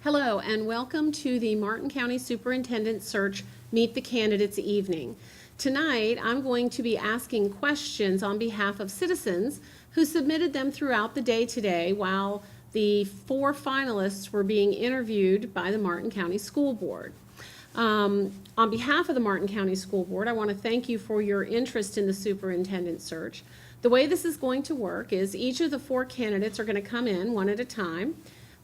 Hello, and welcome to the Martin County Superintendent Search Meet the Candidates evening. Tonight, I'm going to be asking questions on behalf of citizens who submitted them throughout the day today while the 4 finalists were being interviewed by the Martin County School Board. On behalf of the Martin County School Board, I want to thank you for your interest in the superintendent search. The way this is going to work is each of the 4 candidates are going to come in one at a time.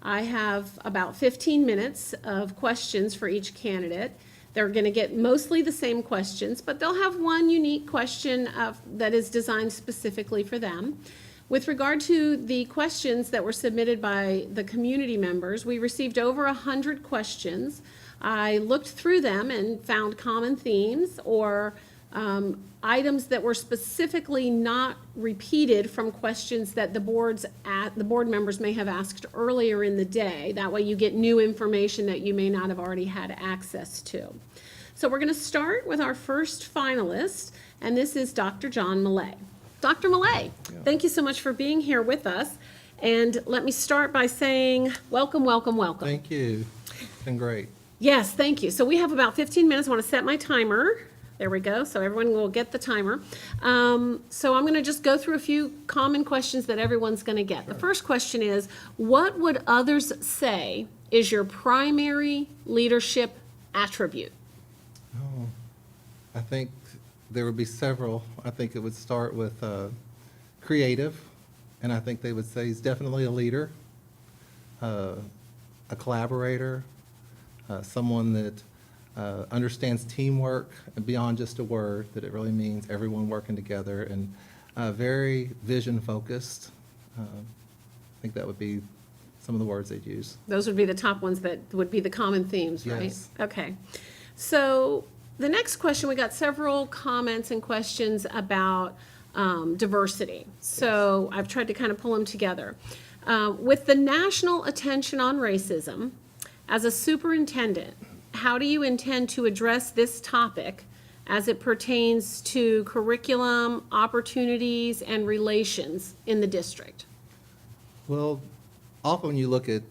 I have about 15 minutes of questions for each candidate. They're going to get mostly the same questions, but they'll have one unique question that is designed specifically for them. With regard to the questions that were submitted by the community members, we received over 100 questions. I looked through them and found common themes or items that were specifically not repeated from questions that the board members may have asked earlier in the day. That way you get new information that you may not have already had access to. So we're going to start with our first finalist, and this is Dr. John Malay. Dr. Malay, thank you so much for being here with us. And let me start by saying welcome, welcome, welcome. Thank you. It's been great. Yes, thank you. So we have about 15 minutes. I want to set my timer. There we go. So everyone will get the timer. So I'm going to just go through a few common questions that everyone's going to get. The first question is, what would others say is your primary leadership attribute? Oh, I think there would be several. I think it would start with creative, and I think they would say he's definitely a leader, a collaborator, someone that understands teamwork beyond just a word, that it really means everyone working together, and very vision focused. I think that would be some of the words they'd use. Those would be the top ones that would be the common themes, right? Yes. Okay. So the next question, we got several comments and questions about diversity. So I've tried to kind of pull them together. With the national attention on racism, as a superintendent, how do you intend to address this topic as it pertains to curriculum, opportunities, and relations in the district? Well, often when you look at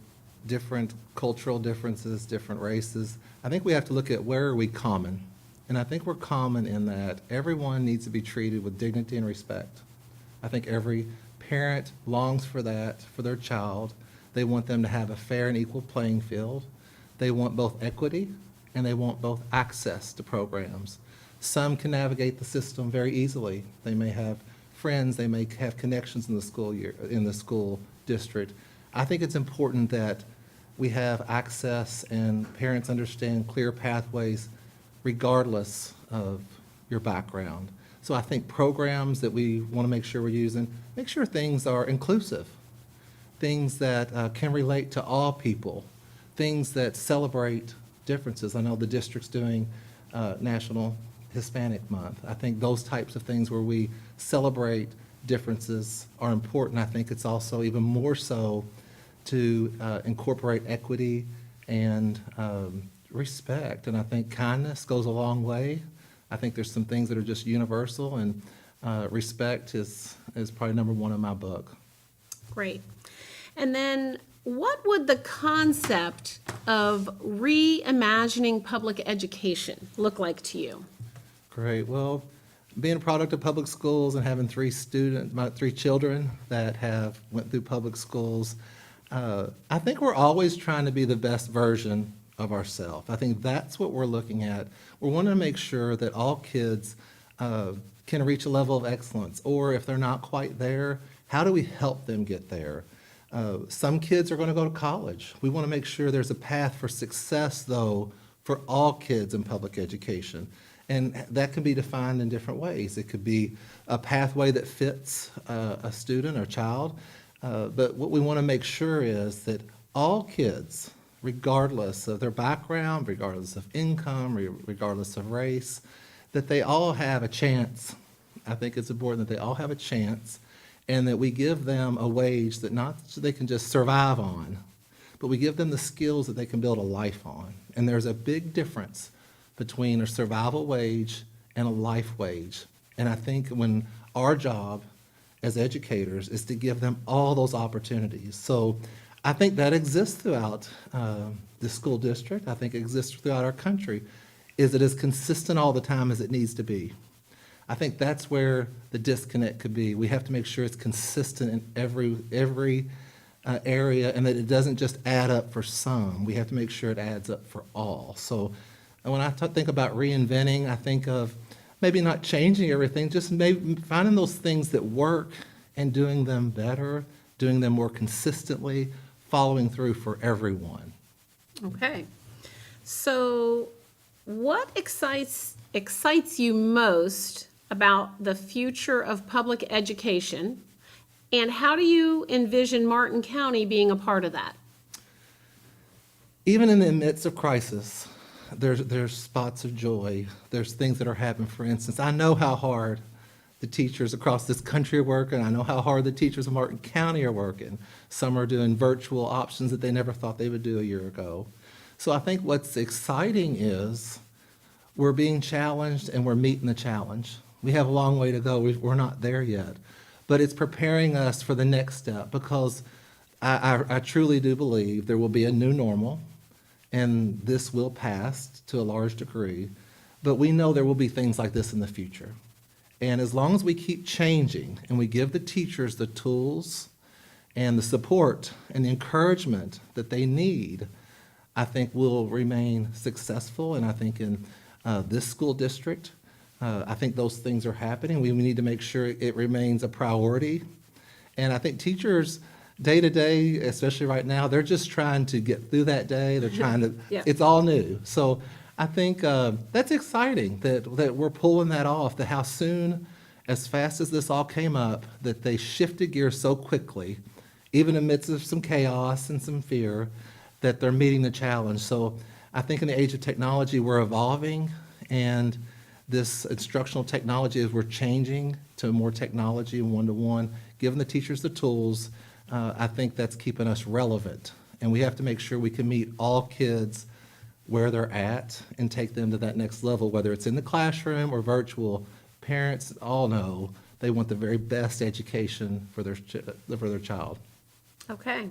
different cultural differences, different races, I think we have to look at where are we common. And I think we're common in that everyone needs to be treated with dignity and respect. I think every parent longs for that for their child. They want them to have a fair and equal playing field. They want both equity and they want both access to programs. Some can navigate the system very easily. They may have friends, they may have connections in the school district. I think it's important that we have access and parents understand clear pathways regardless of your background. So I think programs that we want to make sure we're using, make sure things are inclusive, things that can relate to all people, things that celebrate differences. I know the district's doing National Hispanic Month. I think those types of things where we celebrate differences are important. I think it's also even more so to incorporate equity and respect. And I think kindness goes a long way. I think there's some things that are just universal, and respect is probably number one in my book. Great. And then what would the concept of reimagining public education look like to you? Great. Well, being a product of public schools and having 3 children that have went through public schools, I think we're always trying to be the best version of ourselves. I think that's what we're looking at. We want to make sure that all kids can reach a level of excellence, or if they're not quite there, how do we help them get there? Some kids are going to go to college. We want to make sure there's a path for success, though, for all kids in public education. And that can be defined in different ways. It could be a pathway that fits a student or child. But what we want to make sure is that all kids, regardless of their background, regardless of income, regardless of race, that they all have a chance. I think it's important that they all have a chance, and that we give them a wage that not so they can just survive on, but we give them the skills that they can build a life on. And there's a big difference between a survival wage and a life wage. And I think when our job as educators is to give them all those opportunities. So I think that exists throughout the school district. I think it exists throughout our country. Is it as consistent all the time as it needs to be? I think that's where the disconnect could be. We have to make sure it's consistent in every area, and that it doesn't just add up for some. We have to make sure it adds up for all. So when I think about reinventing, I think of maybe not changing everything, just maybe finding those things that work and doing them better, doing them more consistently, following through for everyone. Okay. So what excites you most about the future of public education, and how do you envision Martin County being a part of that? Even in the midst of crisis, there's spots of joy. There's things that are happening. For instance, I know how hard the teachers across this country are working. I know how hard the teachers of Martin County are working. Some are doing virtual options that they never thought they would do a year ago. So I think what's exciting is we're being challenged and we're meeting the challenge. We have a long way to go. We're not there yet. But it's preparing us for the next step, because I truly do believe there will be a new normal, and this will pass to a large degree. But we know there will be things like this in the future. And as long as we keep changing and we give the teachers the tools and the support and the encouragement that they need, I think we'll remain successful. And I think in this school district, I think those things are happening. We need to make sure it remains a priority. And I think teachers, day to day, especially right now, they're just trying to get through that day. They're trying to, Yeah. It's all new. So I think that's exciting that we're pulling that off, that how soon, as fast as this all came up, that they shifted gears so quickly, even amidst of some chaos and some fear, that they're meeting the challenge. So I think in the age of technology, we're evolving, and this instructional technology, as we're changing to more technology and one-to-one, giving the teachers the tools, I think that's keeping us relevant. And we have to make sure we can meet all kids where they're at and take them to that next level, whether it's in the classroom or virtual. Parents all know they want the very best education for their child. Okay.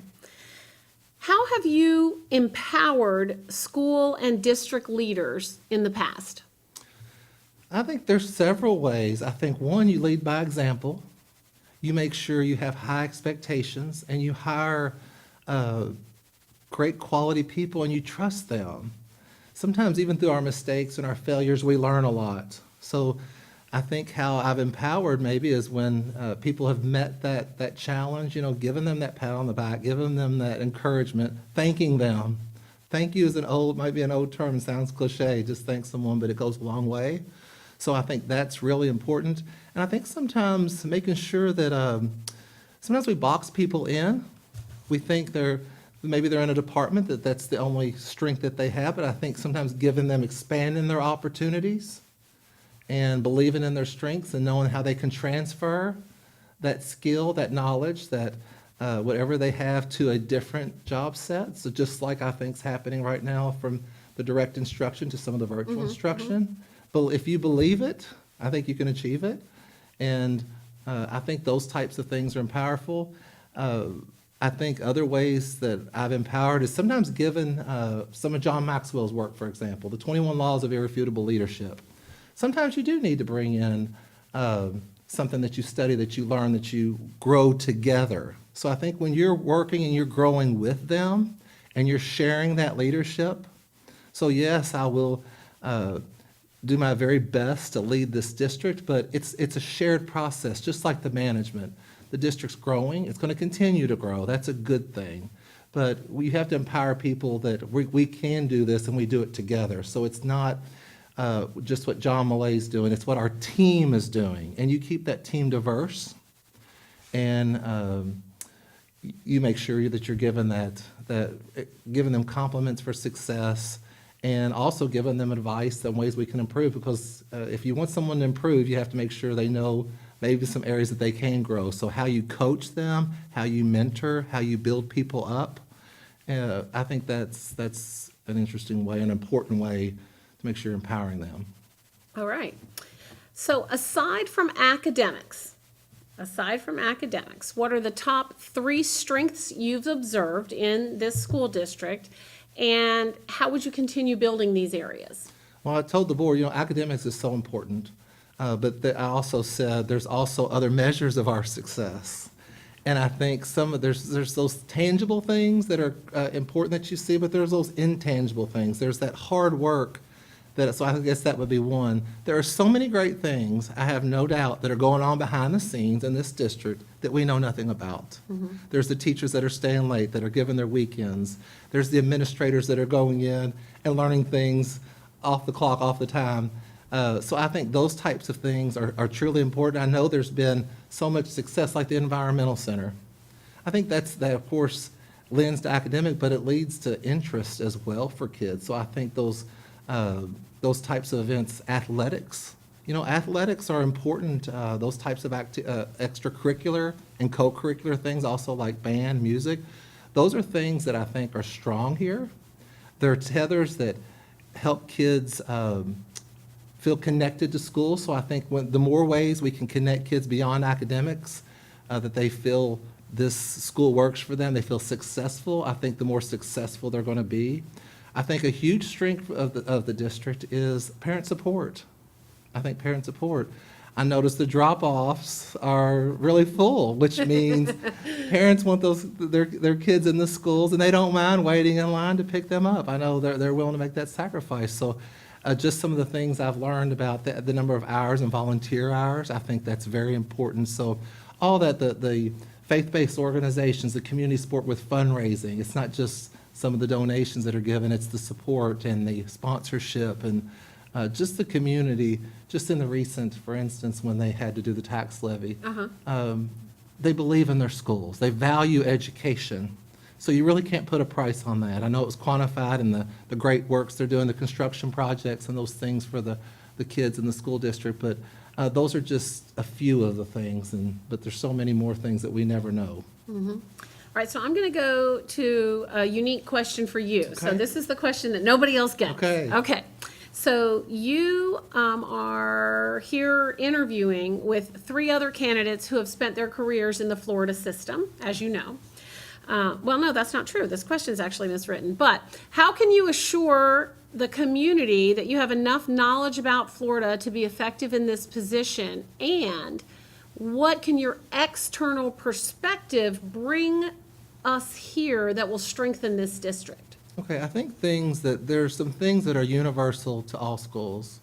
How have you empowered school and district leaders in the past? I think there's several ways. I think one, you lead by example. You make sure you have high expectations, and you hire great quality people, and you trust them. Sometimes even through our mistakes and our failures, we learn a lot. So I think how I've empowered maybe is when people have met that challenge, giving them that pat on the back, giving them that encouragement, thanking them. Thank you might be an old term, sounds cliche, just thank someone, but it goes a long way. So I think that's really important. And I think sometimes making sure that sometimes we box people in. We think maybe they're in a department that's the only strength that they have, but I think sometimes giving them, expanding their opportunities and believing in their strengths and knowing how they can transfer that skill, that knowledge, that whatever they have to a different job set. So just like I think is happening right now from the direct instruction to some of the virtual instruction. But if you believe it, I think you can achieve it. And I think those types of things are powerful. I think other ways that I've empowered is sometimes given some of John Maxwell's work, for example, the 21 Laws of Irrefutable Leadership. Sometimes you do need to bring in something that you study, that you learn, that you grow together. So I think when you're working and you're growing with them and you're sharing that leadership, so yes, I will do my very best to lead this district, but it's a shared process, just like the management. The district's growing, it's going to continue to grow. That's a good thing. But we have to empower people that we can do this and we do it together. So it's not just what John Malay's doing, it's what our team is doing. And you keep that team diverse, and you make sure that you're giving giving them compliments for success, and also giving them advice on ways we can improve, because if you want someone to improve, you have to make sure they know maybe some areas that they can grow. So how you coach them, how you mentor, how you build people up, I think that's an interesting way, an important way to make sure you're empowering them. All right. So aside from academics, aside from academics, what are the top 3 strengths you've observed in this school district, and how would you continue building these areas? Well, I told the board, academics is so important, but I also said there's also other measures of our success. And I think there's those tangible things that are important that you see, but there's those intangible things. There's that hard work so I guess that would be one. There are so many great things, I have no doubt, that are going on behind the scenes in this district that we know nothing about. There's the teachers that are staying late, that are giving their weekends. There's the administrators that are going in and learning things off the clock, off the time. So I think those types of things are truly important. I know there's been so much success, like the Environmental Center. I think that, of course, lends to academic, but it leads to interest as well for kids. So I think those types of events, athletics, athletics are important. Those types of extracurricular and co-curricular things, also like band, music, those are things that I think are strong here. They're tethers that help kids feel connected to school. So I think the more ways we can connect kids beyond academics, that they feel this school works for them, they feel successful, I think the more successful they're going to be. I think a huge strength of the district is parent support. I think parent support. I noticed the drop-offs are really full, which means parents want their kids in the schools, and they don't mind waiting in line to pick them up. I know they're willing to make that sacrifice. So just some of the things I've learned about the number of hours and volunteer hours, I think that's very important. So all that, the faith-based organizations, the community support with fundraising, it's not just some of the donations that are given, it's the support and the sponsorship and just the community. Just in the recent, for instance, when they had to do the tax levy, they believe in their schools. They value education. So you really can't put a price on that. I know it was quantified in the great works they're doing, the construction projects and those things for the kids in the school district, but those are just a few of the things, but there's so many more things that we never know. All right, so I'm going to go to a unique question for you. So Okay. this is the question that nobody else gets. Okay. So you are here interviewing with 3 other candidates who have spent their careers in the Florida system, as you know. Well, no, that's not true. This question is actually miswritten. But how can you assure the community that you have enough knowledge about Florida to be effective in this position? And what can your external perspective bring us here that will strengthen this district? Okay, I think there's some things that are universal to all schools,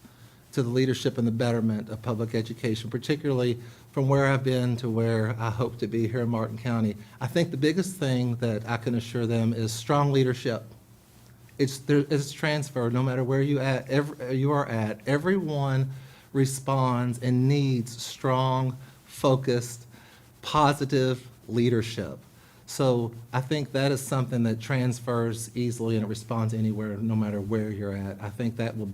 to the leadership and the betterment of public education, particularly from where I've been to where I hope to be here in Martin County. I think the biggest thing that I can assure them is strong leadership. It's transferred no matter where you are at. Everyone responds and needs strong, focused, positive leadership. So I think that is something that transfers easily and it responds anywhere, no matter where you're at. I think that will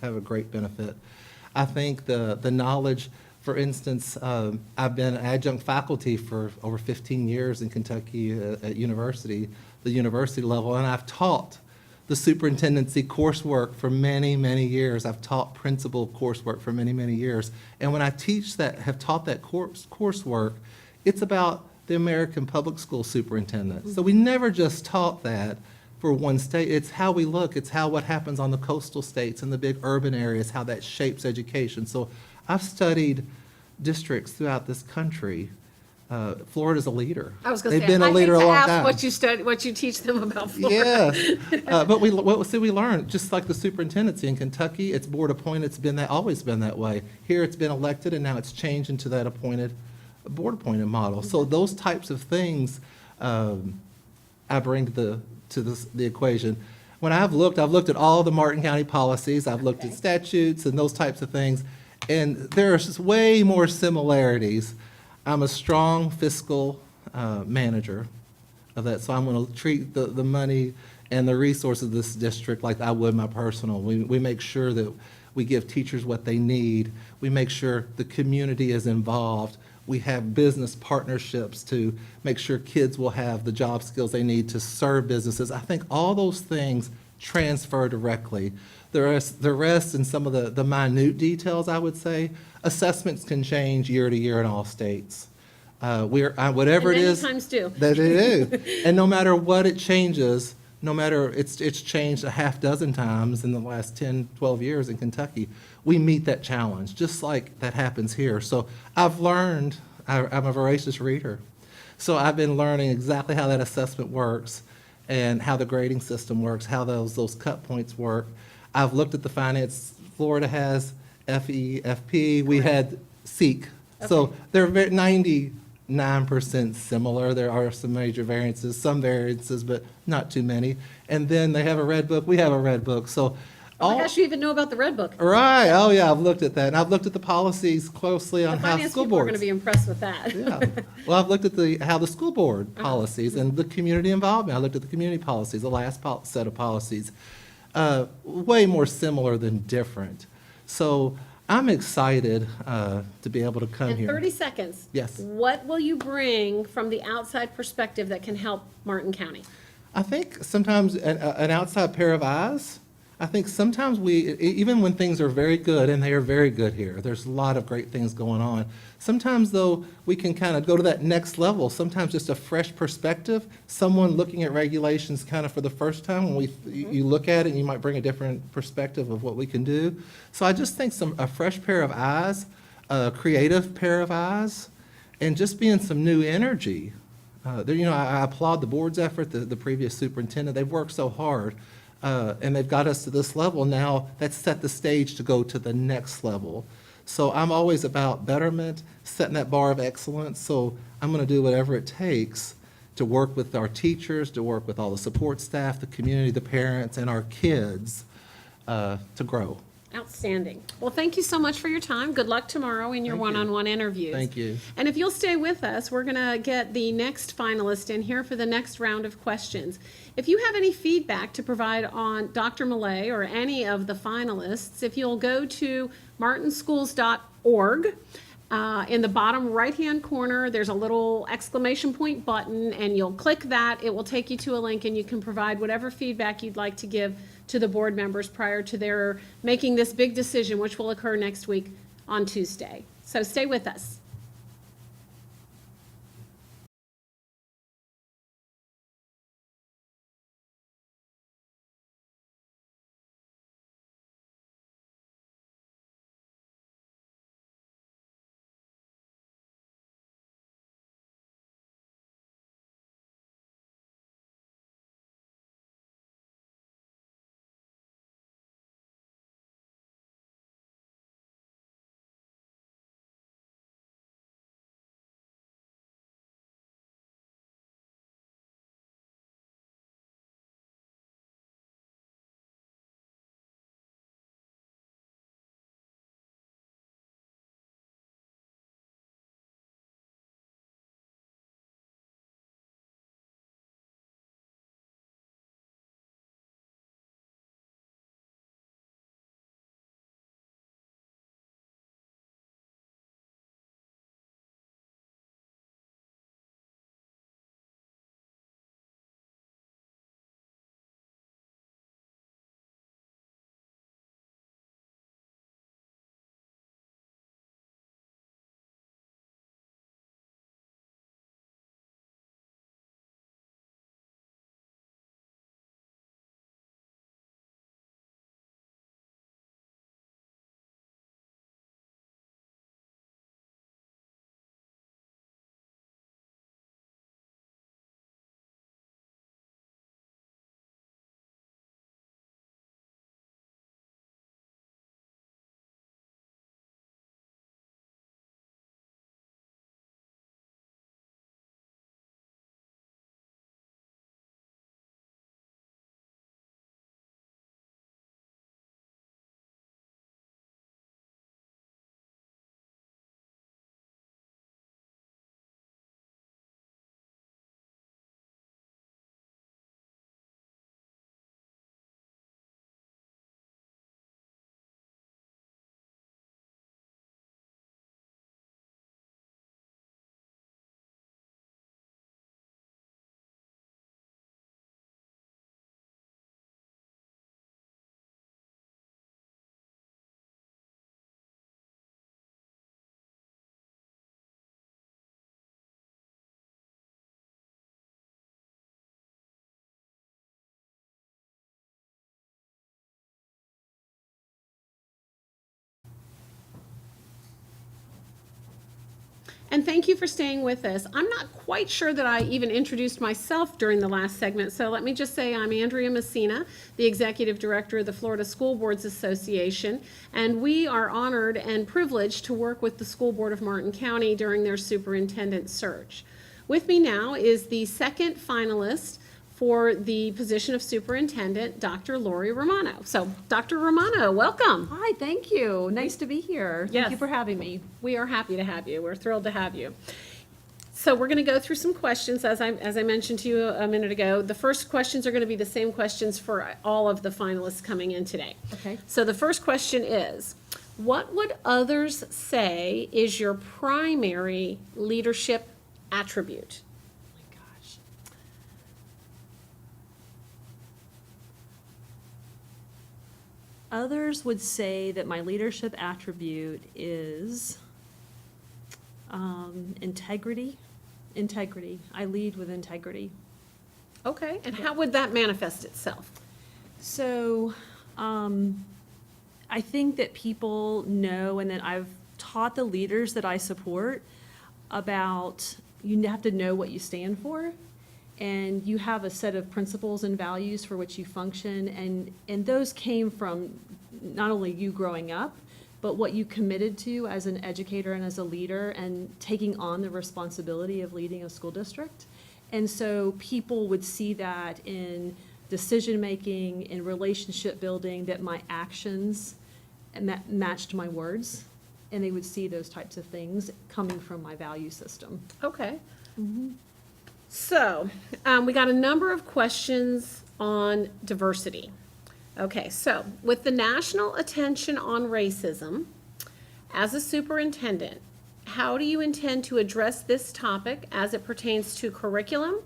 have a great benefit. I think the knowledge, for instance, I've been adjunct faculty for over 15 years in Kentucky at university, the university level, and I've taught the superintendency coursework for many, many years. I've taught principal coursework for many, many years. And when I have taught that coursework, it's about the American public school superintendent. So we never just taught that for one state. It's how we look. It's what happens on the coastal states and the big urban areas, how that shapes education. So I've studied districts throughout this country. Florida's a leader. I was going to say, They've been a I hate leader a to long ask time. what you teach them about Florida. Yes, but we learn, just like the superintendency in Kentucky, it's board appointed, always been that way. Here it's been elected and now it's changed into that board appointed model. So those types of things I bring to the equation. When I've looked at all the Martin County policies, I've looked at statutes and those types of things, and there are just way more similarities. I'm a strong fiscal manager of that, so I'm going to treat the money and the resources of this district like I would my personal. We make sure that we give teachers what they need. We make sure the community is involved. We have business partnerships to make sure kids will have the job skills they need to serve businesses. I think all those things transfer directly. The rest and some of the minute details, I would say, assessments can change year to year in all states. Whatever it And many is. times do. That it is. And no matter what it changes, no matter, it's changed a half dozen times in the last 10, 12 years in Kentucky, we meet that challenge, just like that happens here. So I've learned, I'm a voracious reader. So I've been learning exactly how that assessment works and how the grading system works, how those cut points work. I've looked at the finance. Florida has FE, FP. We had SEEK. So Okay. they're 99% similar. There are some major variances, some variances, but not too many. And then they have a red book. We have a red book. So Oh my gosh, you even know about the Red Book. right. Oh, yeah, I've looked at that. And I've looked at the policies closely The on how finance school people are boards. going to be impressed with that. Yeah. Well, I've looked at how the school board policies and the community involvement. I looked at the community policies, the last set of policies. Way more similar than different. So I'm excited to be able to come In here. 30 seconds. Yes. What will you bring from the outside perspective that can help Martin County? I think sometimes an outside pair of eyes. I think sometimes even when things are very good, and they are very good here, there's a lot of great things going on. Sometimes, though, we can kind of go to that next level. Sometimes just a fresh perspective, someone looking at regulations kind of for the first time, when you look at it, and you might bring a different perspective of what we can do. So I just think a fresh pair of eyes, a creative pair of eyes, and just being some new energy. I applaud the board's effort, the previous superintendent. They've worked so hard, and they've got us to this level now. That's set the stage to go to the next level. So I'm always about betterment, setting that bar of excellence. So I'm going to do whatever it takes to work with our teachers, to work with all the support staff, the community, the parents, and our kids to grow. Outstanding. Well, thank you so much for your time. Good luck tomorrow in your Thank you. one-on-one interviews. Thank you. And if you'll stay with us, we're going to get the next finalist in here for the next round of questions. If you have any feedback to provide on Dr. Malay or any of the finalists, if you'll go to martinschools.org, in the bottom right-hand corner, there's a little exclamation point button, and you'll click that. It will take you to a link, and you can provide whatever feedback you'd like to give to the board members prior to their making this big decision, which will occur next week on Tuesday. So stay with us. And thank you for staying with us. I'm not quite sure that I even introduced myself during the last segment, so let me just say I'm Andrea Messina, the Executive Director of the Florida School Boards Association, and we are honored and privileged to work with the School Board of Martin County during their superintendent search. With me now is the second finalist for the position of superintendent, Dr. Lori Romano. So, Dr. Romano, welcome. Hi, thank you. Nice to be here. Yes. Thank you for having me. We are happy to have you. We're thrilled to have you. So we're going to go through some questions, as I mentioned to you a minute ago. The first questions are going to be the same questions for all of the finalists coming in today. Okay. So the first question is, what would others say is your primary leadership attribute? Oh my gosh. Others would say that my leadership attribute is integrity. Integrity. I lead with integrity. Okay, and how would that manifest itself? So, I think that people know, and that I've taught the leaders that I support about you have to know what you stand for, and you have a set of principles and values for which you function, and those came from not only you growing up, but what you committed to as an educator and as a leader, and taking on the responsibility of leading a school district. And so people would see that in decision-making, in relationship building, that my actions matched my words, and they would see those types of things coming from my value system. Okay. So, we got a number of questions on diversity. Okay, so with the national attention on racism, as a superintendent, how do you intend to address this topic as it pertains to curriculum,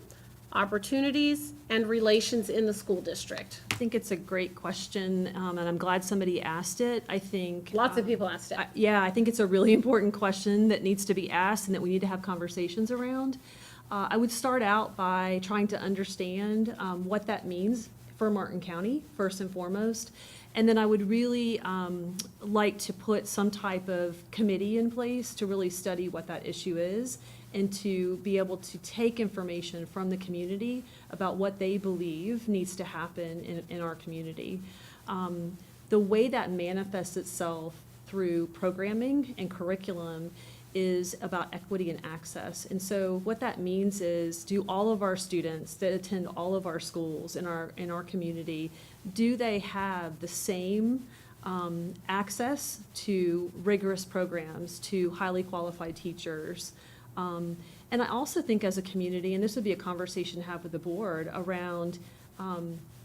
opportunities, and relations in the school district? I think it's a great question, and I'm glad somebody asked it. I think Lots of people asked it. yeah, I think it's a really important question that needs to be asked and that we need to have conversations around. I would start out by trying to understand what that means for Martin County, first and foremost. And then I would really like to put some type of committee in place to really study what that issue is, and to be able to take information from the community about what they believe needs to happen in our community. The way that manifests itself through programming and curriculum is about equity and access. And so what that means is, do all of our students that attend all of our schools in our community, do they have the same access to rigorous programs, to highly qualified teachers? And I also think as a community, and this would be a conversation to have with the board around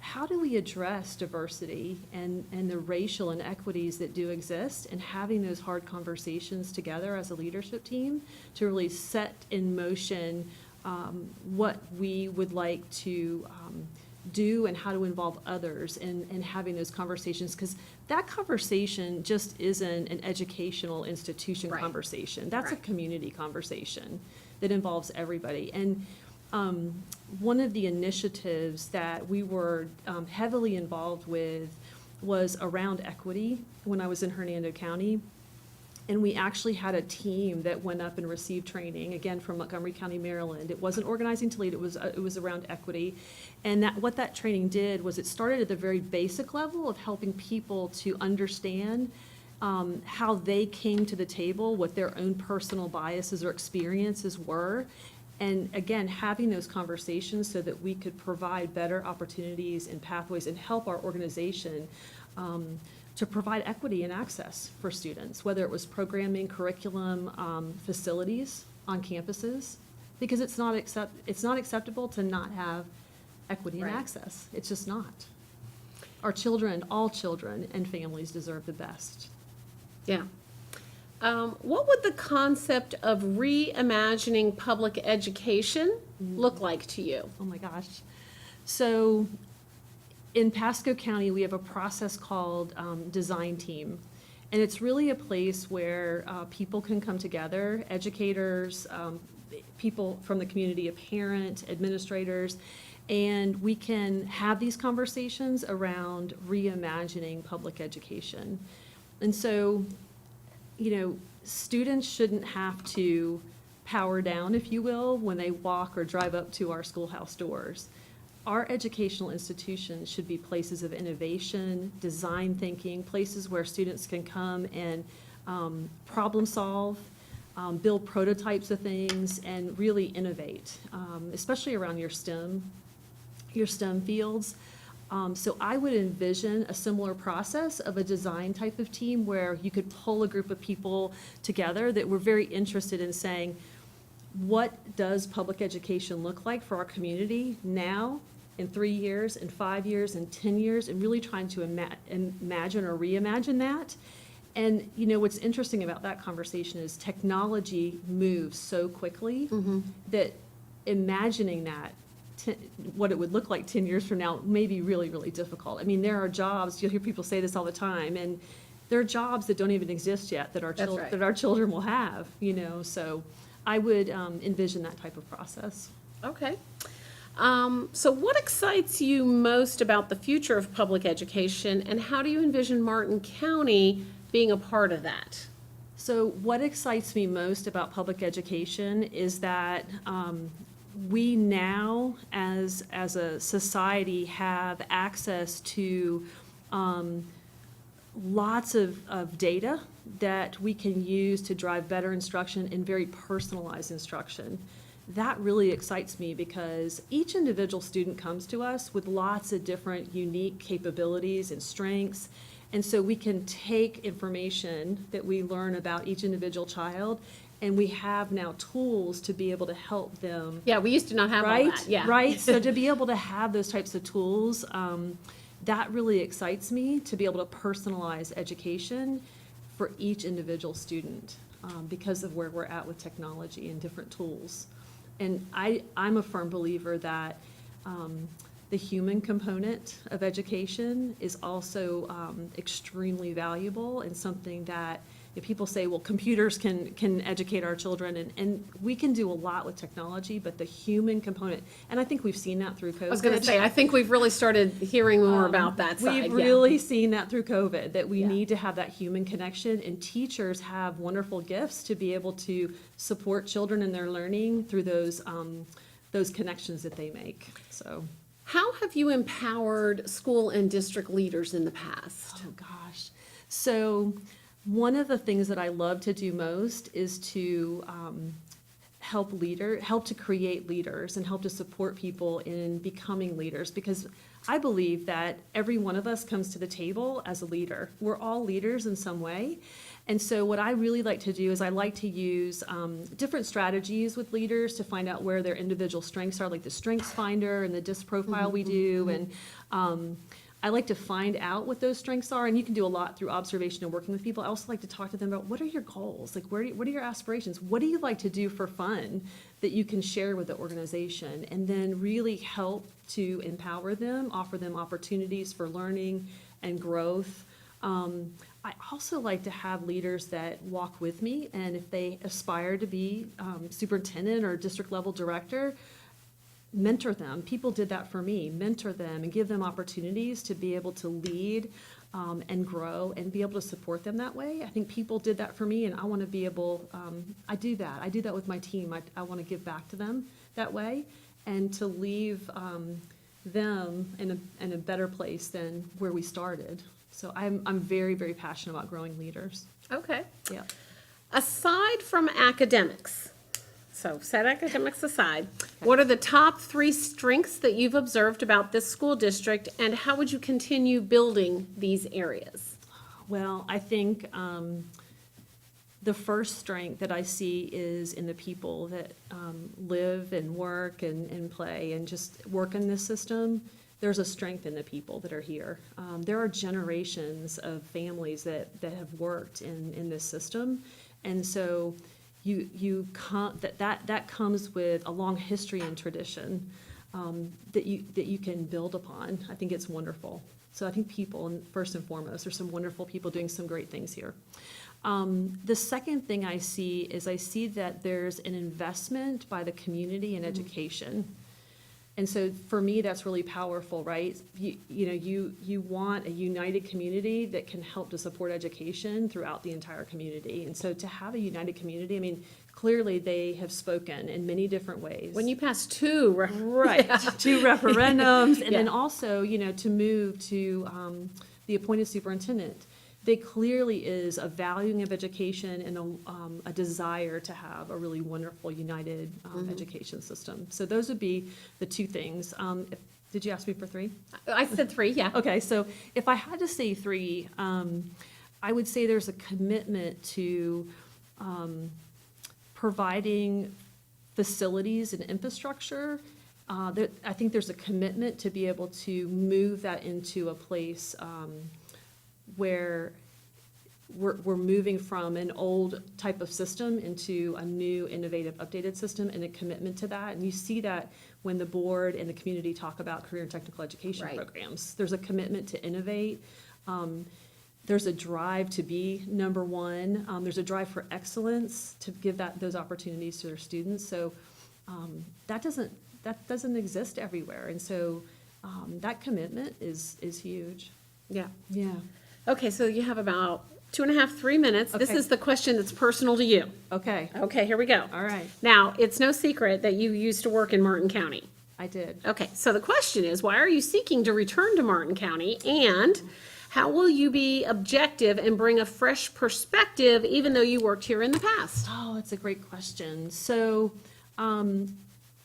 how do we address diversity and the racial inequities that do exist, and having those hard conversations together as a leadership team to really set in motion what we would like to do and how to involve others in having those conversations, because that conversation just isn't an educational institution Right. conversation. That's a Right. community conversation that involves everybody. And one of the initiatives that we were heavily involved with was around equity when I was in Hernando County. And we actually had a team that went up and received training, again, from Montgomery County, Maryland. It wasn't organizing to lead, it was around equity. And what that training did was it started at the very basic level of helping people to understand how they came to the table, what their own personal biases or experiences were. And again, having those conversations so that we could provide better opportunities and pathways and help our organization to provide equity and access for students, whether it was programming, curriculum, facilities on campuses, because it's not acceptable to not have equity and Right. access. It's just not. Our children, all children and families deserve the best. Yeah. What would the concept of reimagining public education look like to you? Oh my gosh. So in Pasco County, we have a process called Design Team. And it's really a place where people can come together, educators, people from the community, a parent, administrators, and we can have these conversations around reimagining public education. And so, you know, students shouldn't have to power down, if you will, when they walk or drive up to our schoolhouse doors. Our educational institutions should be places of innovation, design thinking, places where students can come and problem solve, build prototypes of things, and really innovate, especially around your STEM fields. So I would envision a similar process of a design type of team where you could pull a group of people together that were very interested in saying, what does public education look like for our community now, in 3 years, in 5 years, in 10 years, and really trying to imagine or reimagine that. And, you know, what's interesting about that conversation is technology moves so quickly that imagining that, what it would look like 10 years from now may be really, really difficult. I mean, there are jobs, you'll hear people say this all the time, and there are jobs that don't even exist yet that our That's right. that our children will have, you know, so I would envision that type of process. Okay. So what excites you most about the future of public education, and how do you envision Martin County being a part of that? So what excites me most about public education is that we now, as a society, have access to lots of data that we can use to drive better instruction and very personalized instruction. That really excites me because each individual student comes to us with lots of different unique capabilities and strengths. And so we can take information that we learn about each individual child, and we have now tools to be able to help them. Yeah, we used to not have all Right, that, yeah. right. So to be able to have those types of tools, that really excites me, to be able to personalize education for each individual student, because of where we're at with technology and different tools. And I'm a firm believer that the human component of education is also extremely valuable, and something that, if people say, well, computers can educate our children, and we can do a lot with technology, but the human component, and I think we've seen that through COVID. I was going to say, I think we've really started hearing more about that side, We've yeah. really seen that through COVID, that we Yeah. need to have that human connection, and teachers have wonderful gifts to be able to support children in their learning through those connections that they make, so. How have you empowered school and district leaders in the past? Oh, gosh. So one of the things that I love to do most is to help to create leaders and help to support people in becoming leaders, because I believe that every one of us comes to the table as a leader. We're all leaders in some way. And so what I really like to do is I like to use different strategies with leaders to find out where their individual strengths are, like the Strengths Finder and the DISC profile we do. And I like to find out what those strengths are, and you can do a lot through observation and working with people. I also like to talk to them about, what are your goals? Like, what are your aspirations? What do you like to do for fun that you can share with the organization? And then really help to empower them, offer them opportunities for learning and growth. I also like to have leaders that walk with me, and if they aspire to be superintendent or district level director, mentor them. People did that for me. Mentor them and give them opportunities to be able to lead and grow and be able to support them that way. I think people did that for me, and I want to be able, I do that. I do that with my team. I want to give back to them that way, and to leave them in a better place than where we started. So I'm very, very passionate about growing leaders. Okay. Yeah. Aside from academics, so set academics aside, what are the top 3 strengths that you've observed about this school district, and how would you continue building these areas? Well, I think the first strength that I see is in the people that live and work and play and just work in this system. There's a strength in the people that are here. There are generations of families that have worked in this system, and so that comes with a long history and tradition that you can build upon. I think it's wonderful. So I think people, and first and foremost, there's some wonderful people doing some great things here. The second thing I see is that there's an investment by the community in education. And so for me, that's really powerful, right? You want a united community that can help to support education throughout the entire community. And so to have a united community, I mean, clearly they have spoken in many different ways. When you pass two, Right, two referendums, and then Yeah. also, to move to the appointed superintendent. There clearly is a valuing of education and a desire to have a really wonderful, united education system. So those would be the two things. Did you ask me for three? I said three, yeah. Okay, so if I had to say three, I would say there's a commitment to providing facilities and infrastructure. I think there's a commitment to be able to move that into a place where we're moving from an old type of system into a new, innovative, updated system, and a commitment to that. And you see that when the board and the community talk about career and technical education Right. programs. There's a commitment to innovate. There's a drive to be number one. There's a drive for excellence to give those opportunities to their students. So that doesn't exist everywhere. And so that commitment is huge. Yeah. Yeah. Okay, so you have about 2.5, 3 minutes. This Okay. is the question that's personal to you. Okay. Okay, here we go. All right. Now, it's no secret that you used to work in Martin County. I did. Okay, so the question is, why are you seeking to return to Martin County? And how will you be objective and bring a fresh perspective even though you worked here in the past? Oh, that's a great question. So,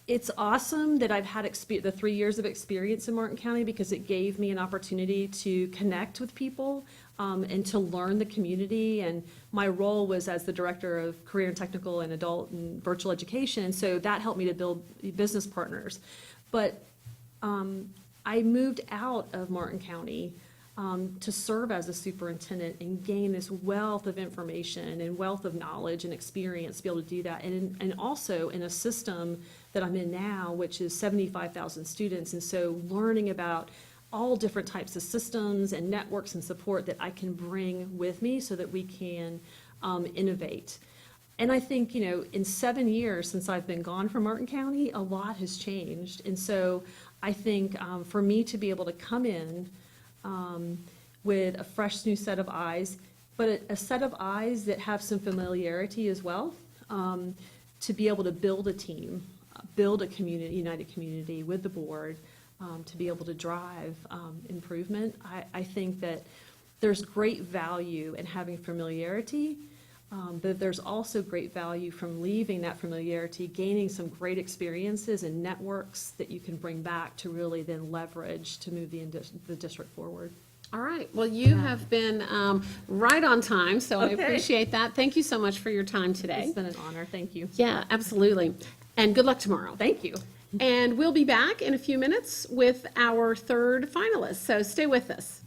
it's awesome that I've had the 3 years of experience in Martin County because it gave me an opportunity to connect with people and to learn the community. And my role was as the director of career and technical and adult and virtual education. So that helped me to build business partners. But I moved out of Martin County to serve as a superintendent and gain this wealth of information and wealth of knowledge and experience to be able to do that. And also in a system that I'm in now, which is 75,000 students. And so learning about all different types of systems and networks and support that I can bring with me so that we can innovate. And I think, in 7 years since I've been gone from Martin County, a lot has changed. And so I think for me to be able to come in with a fresh new set of eyes, but a set of eyes that have some familiarity as well, to be able to build a team, build a community, united community with the board, to be able to drive improvement. I think that there's great value in having familiarity, but there's also great value from leaving that familiarity, gaining some great experiences and networks that you can bring back to really then leverage to move the district forward. All right, well, you have been right on time, so I Okay. appreciate that. Thank you so much for your time today. It's been an honor. Thank you. Yeah, absolutely. And good luck tomorrow. Thank you. And we'll be back in a few minutes with our third finalist, so stay with us.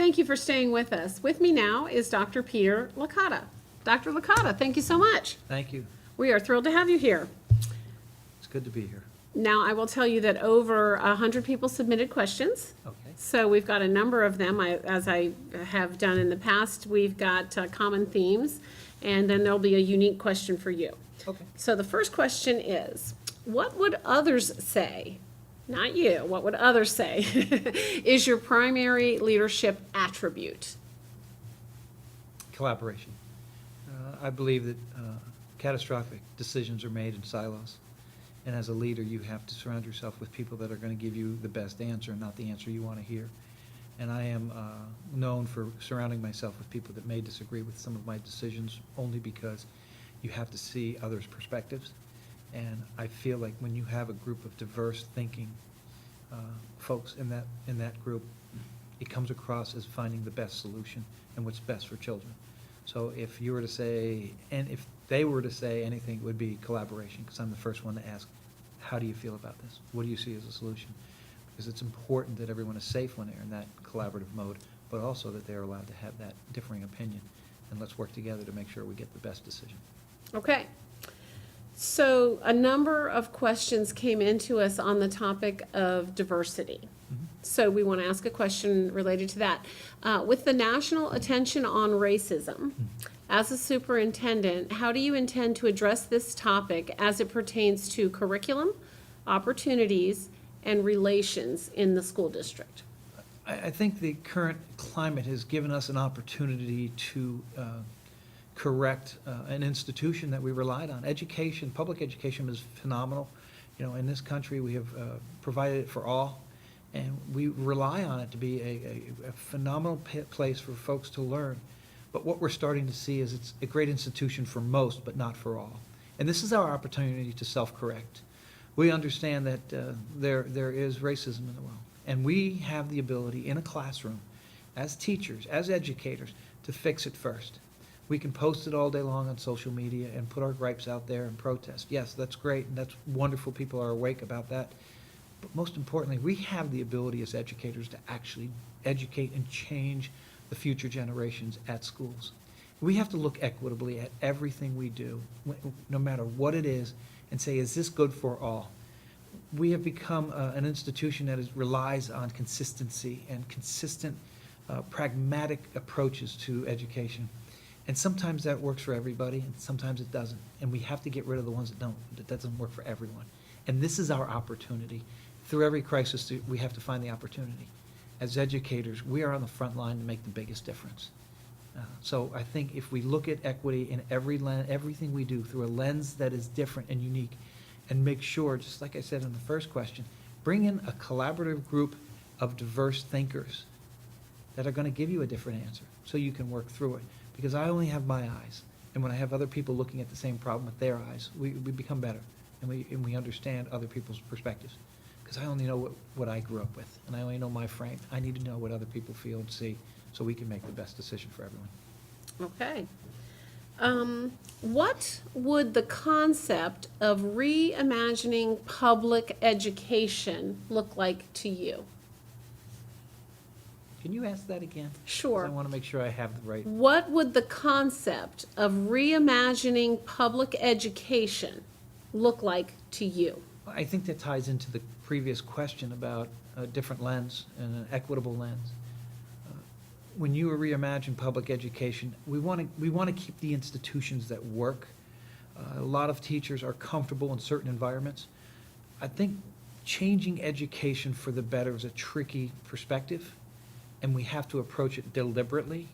Thank you for staying with us. With me now is Dr. Peter Licata. Dr. Licata, thank you so much. Thank you. We are thrilled to have you here. It's good to be here. Now, I will tell you that over 100 people submitted questions. Okay. So we've got a number of them, as I have done in the past. We've got common themes, and then there'll be a unique question for you. Okay. So the first question is, what would others say, not you, what would others say, is your primary leadership attribute? Collaboration. I believe that catastrophic decisions are made in silos. And as a leader, you have to surround yourself with people that are going to give you the best answer, not the answer you want to hear. And I am known for surrounding myself with people that may disagree with some of my decisions only because you have to see others' perspectives. And I feel like when you have a group of diverse thinking folks in that group, it comes across as finding the best solution and what's best for children. So if you were to say, and if they were to say anything, it would be collaboration, because I'm the first one to ask, how do you feel about this? What do you see as a solution? Because it's important that everyone is safe when they're in that collaborative mode, but also that they're allowed to have that differing opinion. And let's work together to make sure we get the best decision. Okay. So a number of questions came into us on the topic of diversity. So we want to ask a question related to that. With the national attention on racism, as a superintendent, how do you intend to address this topic as it pertains to curriculum, opportunities, and relations in the school district? I think the current climate has given us an opportunity to correct an institution that we relied on. Education, public education is phenomenal. You know, in this country, we have provided it for all, and we rely on it to be a phenomenal place for folks to learn. But what we're starting to see is it's a great institution for most, but not for all. And this is our opportunity to self-correct. We understand that there is racism in the world, and we have the ability in a classroom, as teachers, as educators, to fix it first. We can post it all day long on social media and put our gripes out there and protest. Yes, that's great, and that's wonderful. People are awake about that. But most importantly, we have the ability as educators to actually educate and change the future generations at schools. We have to look equitably at everything we do, no matter what it is, and say, is this good for all? We have become an institution that relies on consistency and consistent, pragmatic approaches to education. And sometimes that works for everybody, and sometimes it doesn't. And we have to get rid of the ones that don't. That doesn't work for everyone. And this is our opportunity. Through every crisis, we have to find the opportunity. As educators, we are on the front line to make the biggest difference. So I think if we look at equity in everything we do through a lens that is different and unique, and make sure, just like I said in the first question, bring in a collaborative group of diverse thinkers that are going to give you a different answer so you can work through it. Because I only have my eyes, and when I have other people looking at the same problem with their eyes, we become better, and we understand other people's perspectives. Because I only know what I grew up with, and I only know my frame. I need to know what other people feel and see, so we can make the best decision for everyone. Okay. What would the concept of reimagining public education look like to you? Can you ask that again? 'Cause Sure. I want to make sure I have the right. What would the concept of reimagining public education look like to you? I think that ties into the previous question about a different lens and an equitable lens. When you reimagine public education, we want to keep the institutions that work. A lot of teachers are comfortable in certain environments. I think changing education for the better is a tricky perspective, and we have to approach it deliberately.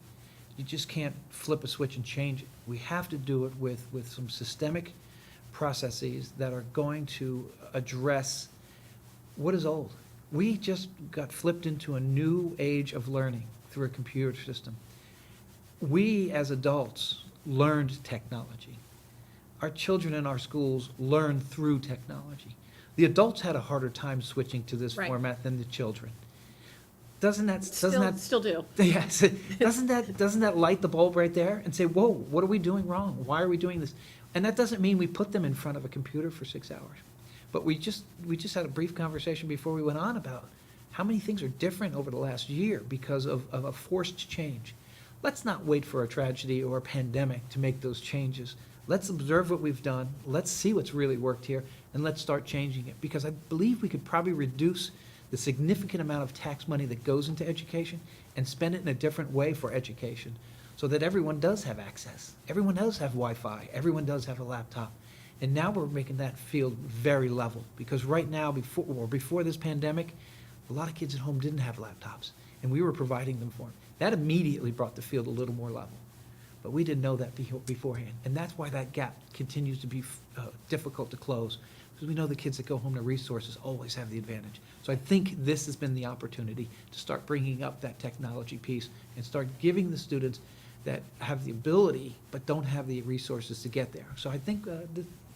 You just can't flip a switch and change it. We have to do it with some systemic processes that are going to address what is old. We just got flipped into a new age of learning through a computer system. We, as adults, learned technology. Our children in our schools learn through technology. The adults had a harder time switching to this Right. format than the children. Still do. Yes, doesn't that light the bulb right there and say, whoa, what are we doing wrong? Why are we doing this? And that doesn't mean we put them in front of a computer for 6 hours. But we just had a brief conversation before we went on about How many things are different over the last year because of a forced change? Let's not wait for a tragedy or a pandemic to make those changes. Let's observe what we've done, let's see what's really worked here, and let's start changing it. Because I believe we could probably reduce the significant amount of tax money that goes into education and spend it in a different way for education, so that everyone does have access. Everyone does have Wi-Fi, everyone does have a laptop. And now we're making that field very level, because right now, before this pandemic, a lot of kids at home didn't have laptops, and we were providing them for them. That immediately brought the field a little more level. But we didn't know that beforehand, and that's why that gap continues to be difficult to close, because we know the kids that go home to resources always have the advantage. So I think this has been the opportunity to start bringing up that technology piece and start giving the students that have the ability but don't have the resources to get there. So I think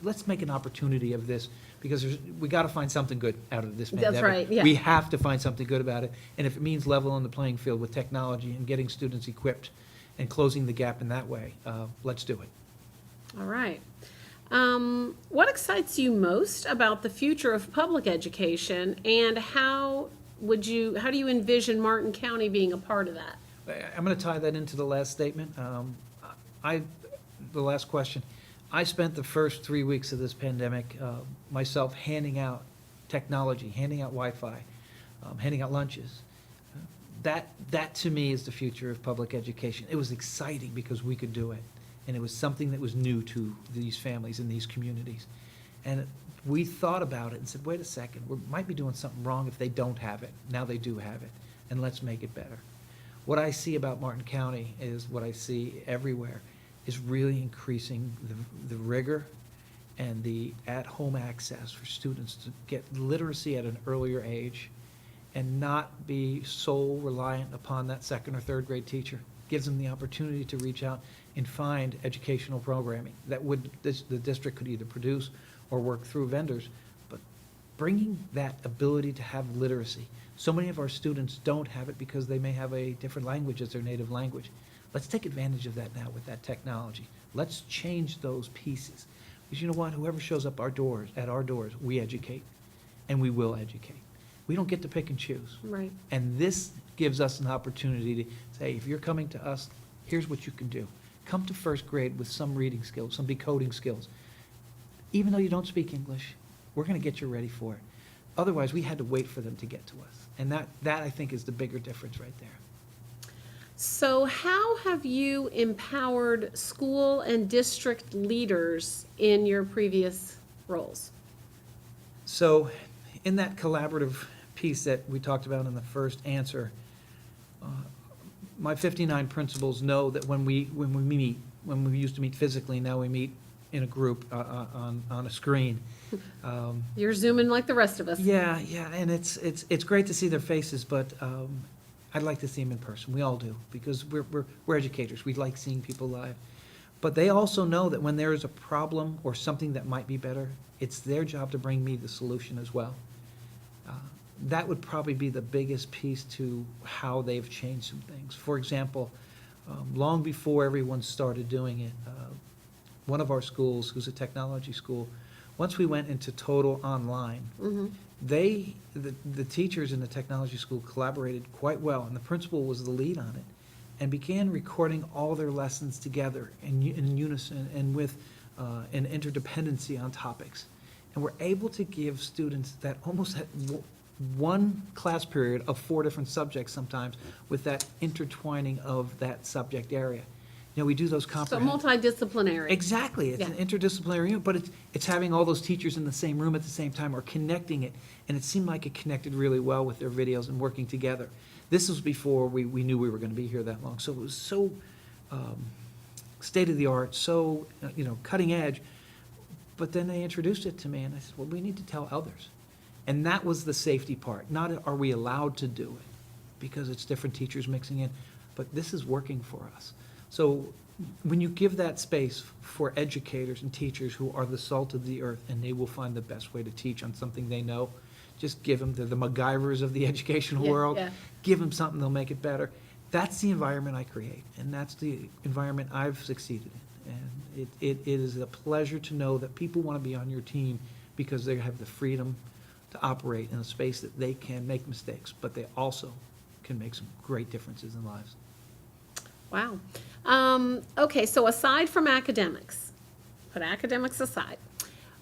let's make an opportunity of this, because we got to find something good out of this pandemic. That's right, yeah. We have to find something good about it, and if it means leveling the playing field with technology and getting students equipped and closing the gap in that way, let's do it. All right. What excites you most about the future of public education, and how do you envision Martin County being a part of that? I'm going to tie that into the last statement. The last question. I spent the first 3 weeks of this pandemic myself handing out technology, handing out Wi-Fi, handing out lunches. That to me is the future of public education. It was exciting because we could do it, and it was something that was new to these families and these communities. And we thought about it and said, wait a second, we might be doing something wrong if they don't have it. Now they do have it, and let's make it better. What I see about Martin County is what I see everywhere, is really increasing the rigor and the at-home access for students to get literacy at an earlier age and not be so reliant upon that second or third grade teacher. Gives them the opportunity to reach out and find educational programming that the district could either produce or work through vendors. But bringing that ability to have literacy. So many of our students don't have it because they may have a different language as their native language. Let's take advantage of that now with that technology. Let's change those pieces. Because you know what? Whoever shows up at our doors, we educate, and we will educate. We don't get to pick and choose. Right. And this gives us an opportunity to say, if you're coming to us, here's what you can do. Come to first grade with some reading skills, some decoding skills. Even though you don't speak English, we're going to get you ready for it. Otherwise, we had to wait for them to get to us. And that I think is the bigger difference right there. So how have you empowered school and district leaders in your previous roles? So in that collaborative piece that we talked about in the first answer, my 59 principals know that when we meet, when we used to meet physically, now we meet in a group on a screen. You're zooming like the rest of us. Yeah, and it's great to see their faces, but I'd like to see them in person. We all do, because we're educators. We like seeing people live. But they also know that when there is a problem or something that might be better, it's their job to bring me the solution as well. That would probably be the biggest piece to how they've changed some things. For example, long before everyone started doing it, one of our schools, who's a technology school, once we went into total online, the teachers in the technology school collaborated quite well, and the principal was the lead on it, and began recording all their lessons together in unison and with an interdependency on topics. And we're able to give students that almost had one class period of 4 different subjects sometimes, with that intertwining of that subject area. You know, we do those So comprehensive. multidisciplinary. Exactly, it's an Yeah. interdisciplinary unit, but it's having all those teachers in the same room at the same time, or connecting it, and it seemed like it connected really well with their videos and working together. This was before we knew we were gonna be here that long, so it was so state-of-the-art, so, cutting edge. But then they introduced it to me, and I said, well, we need to tell others. And that was the safety part, not are we allowed to do it, because it's different teachers mixing in, but this is working for us. So when you give that space for educators and teachers who are the salt of the earth, and they will find the best way to teach on something they know, just give them, they're the MacGyvers of the educational Yeah, world. yeah. Give them something, they'll make it better. That's the environment I create, and that's the environment I've succeeded in. And it is a pleasure to know that people want to be on your team because they have the freedom to operate in a space that they can make mistakes, but they also can make some great differences in lives. Wow. Okay, so aside from academics, put academics aside,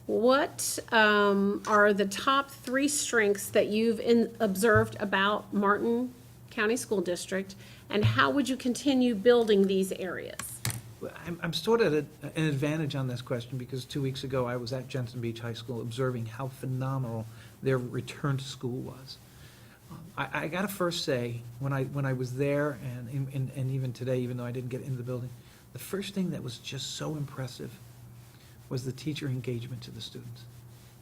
what are the top 3 strengths that you've observed about Martin County School District, and how would you continue building these areas? Well, I'm sort of at an advantage on this question because 2 weeks ago I was at Jensen Beach High School observing how phenomenal their return to school was. I got to first say, when I was there and even today, even though I didn't get into the building, the first thing that was just so impressive was the teacher engagement to the students.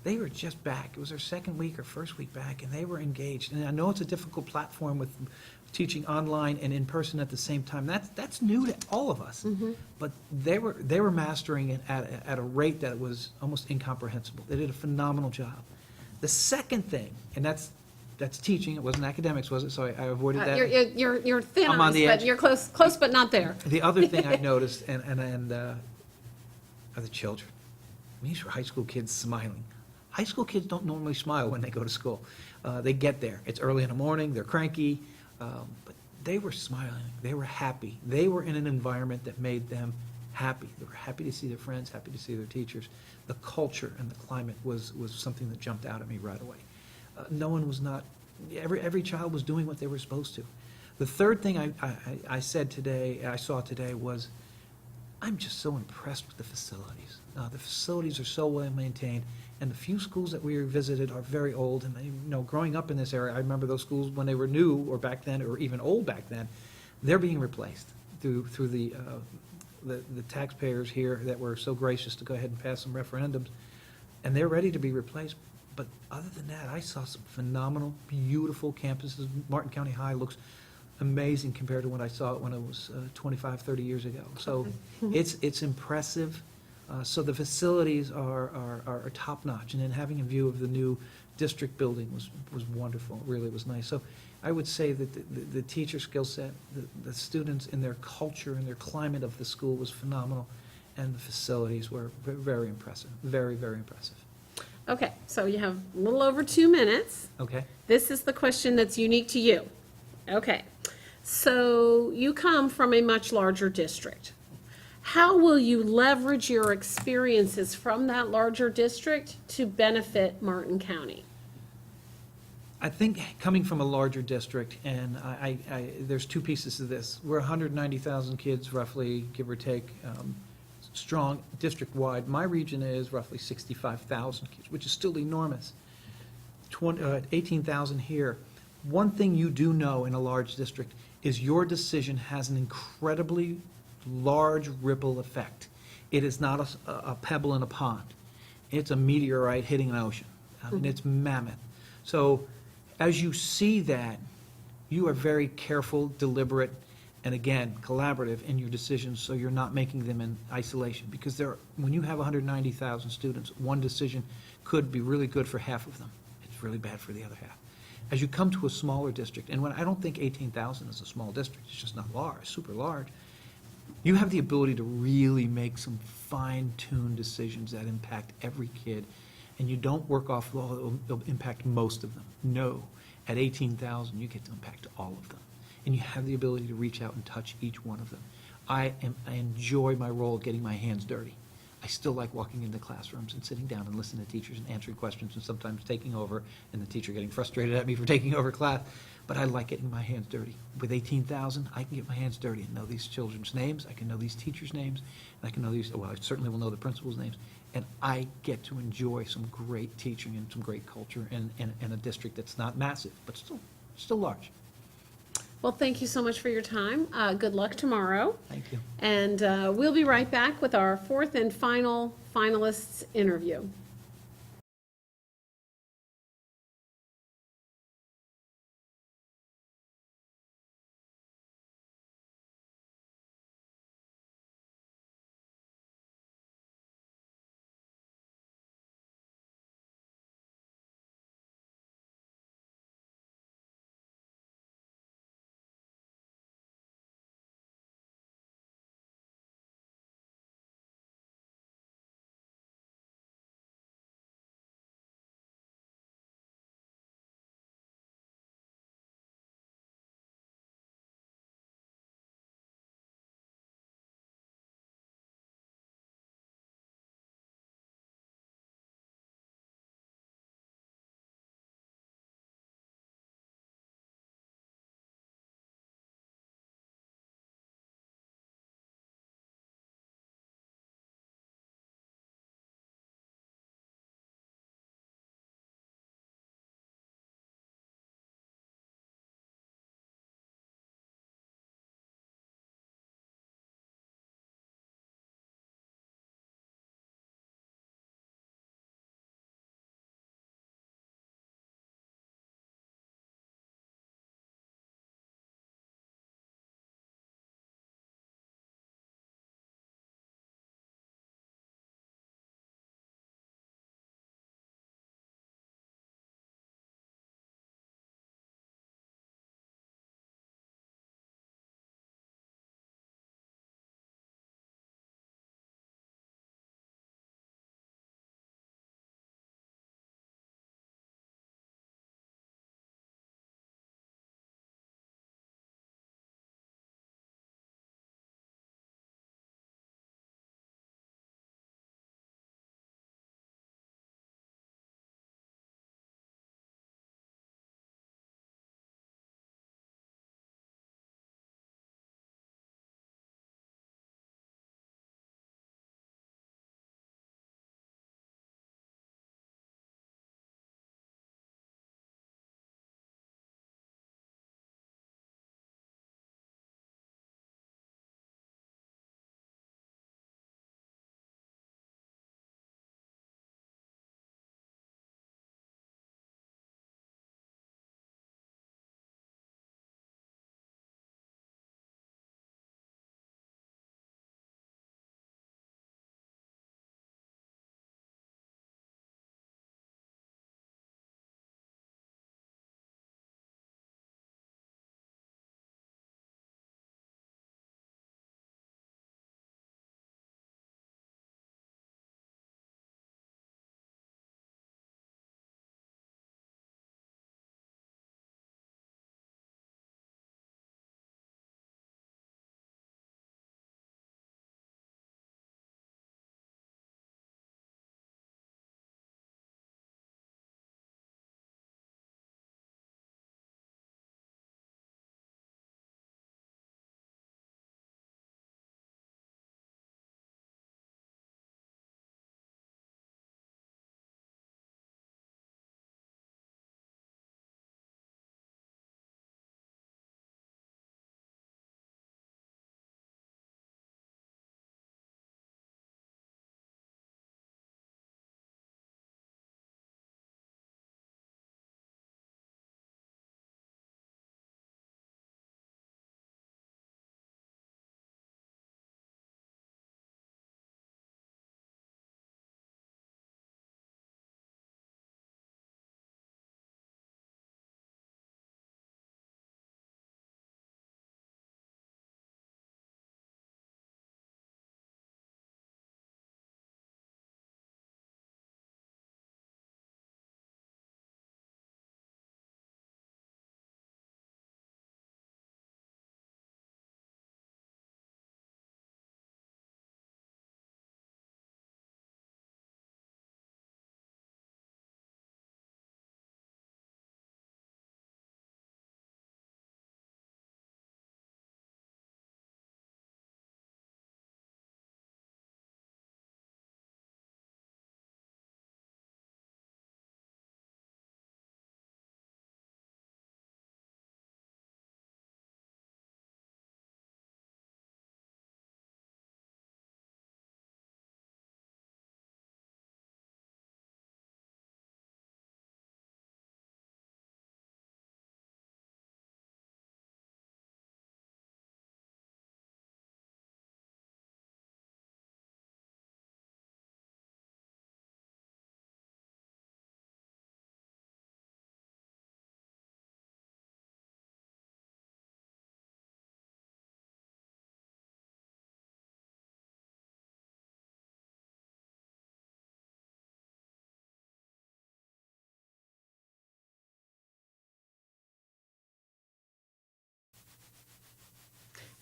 They were just back. It was their second week or first week back, and they were engaged. And I know it's a difficult platform with teaching online and in person at the same time. That's new to all of us. But they were mastering it at a rate that was almost incomprehensible. They did a phenomenal job. The second thing, and that's teaching. It wasn't academics, was it? So I avoided that. You're thin I'm on ice, the but edge. you're close but not there. The other thing I noticed, are the children. These were high school kids smiling. High school kids don't normally smile when they go to school. They get there. It's early in the morning. They're cranky. But they were smiling. They were happy. They were in an environment that made them happy. They were happy to see their friends, happy to see their teachers. The culture and the climate was something that jumped out at me right away. No one was not, every child was doing what they were supposed to. The third thing I said today, I saw today was, I'm just so impressed with the facilities. The facilities are so well maintained, and the few schools that we visited are very old. And growing up in this area, I remember those schools when they were new, or back then, or even old back then. They're being replaced through the taxpayers here that were so gracious to go ahead and pass some referendums, and they're ready to be replaced. But other than that, I saw some phenomenal, beautiful campuses. Martin County High looks amazing compared to when I saw it when it was 25, 30 years ago. So it's impressive. So the facilities are top-notch. And then having a view of the new district building was wonderful. It really was nice. So I would say that the teacher skill set, the students in their culture and their climate of the school was phenomenal. And the facilities were very impressive, very, very impressive. Okay, so you have a little over 2 minutes. Okay. This is the question that's unique to you. Okay, so you come from a much larger district. How will you leverage your experiences from that larger district to benefit Martin County? I think coming from a larger district, and there's 2 pieces to this. We're 190,000 kids, roughly, give or take, strong district-wide. My region is roughly 65,000 kids, which is still enormous. 18,000 here. One thing you do know in a large district is your decision has an incredibly large ripple effect. It is not a pebble in a pond. It's a meteorite hitting an ocean. I mean, it's mammoth. So as you see that, you are very careful, deliberate, and again, collaborative in your decisions, so you're not making them in isolation. Because when you have 190,000 students, one decision could be really good for half of them. It's really bad for the other half. As you come to a smaller district, and I don't think 18,000 is a small district, it's just not large, super large, you have the ability to really make some fine-tuned decisions that impact every kid, and you don't work off, it'll impact most of them. No, at 18,000, you get to impact all of them. And you have the ability to reach out and touch each one of them. I enjoy my role of getting my hands dirty. I still like walking into classrooms and sitting down and listening to teachers and answering questions and sometimes taking over, and the teacher getting frustrated at me for taking over class. But I like getting my hands dirty. With 18,000, I can get my hands dirty and know these children's names. I can know these teachers' names. And I can know I certainly will know the principals' names. And I get to enjoy some great teaching and some great culture in a district that's not massive, but still large. Well, thank you so much for your time. Good luck tomorrow. Thank you. And we'll be right back with our 4th and final finalists interview.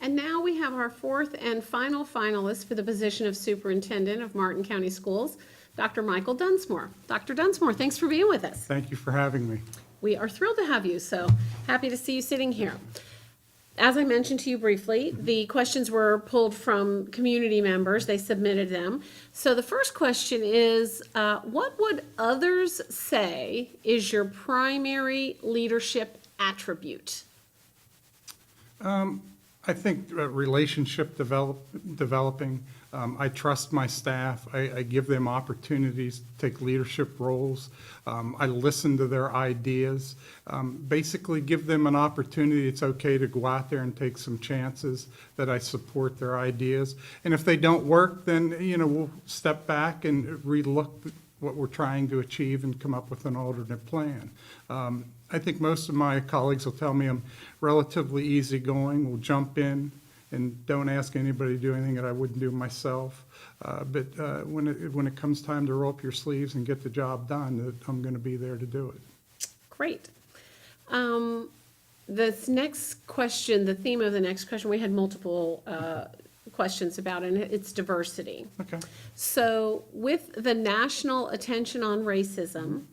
And now we have our fourth and final finalist for the position of Superintendent of Martin County Schools, Dr. Michael Dunsmore. Dr. Dunsmore, thanks for being with us. Thank you for having me. We are thrilled to have you, so happy to see you sitting here. As I mentioned to you briefly, the questions were pulled from community members. They submitted them. So the first question is, what would others say is your primary leadership attribute? I think relationship developing. I trust my staff. I give them opportunities to take leadership roles. I listen to their ideas. Basically give them an opportunity. It's okay to go out there and take some chances, that I support their ideas. And if they don't work, then, we'll step back and relook at what we're trying to achieve and come up with an alternate plan. I think most of my colleagues will tell me I'm relatively easygoing, will jump in and don't ask anybody to do anything that I wouldn't do myself. But when it comes time to roll up your sleeves and get the job done, I'm going to be there to do it. Great. This next question, the theme of the next question, we had multiple questions about, and it's diversity. Okay. So with the national attention on racism,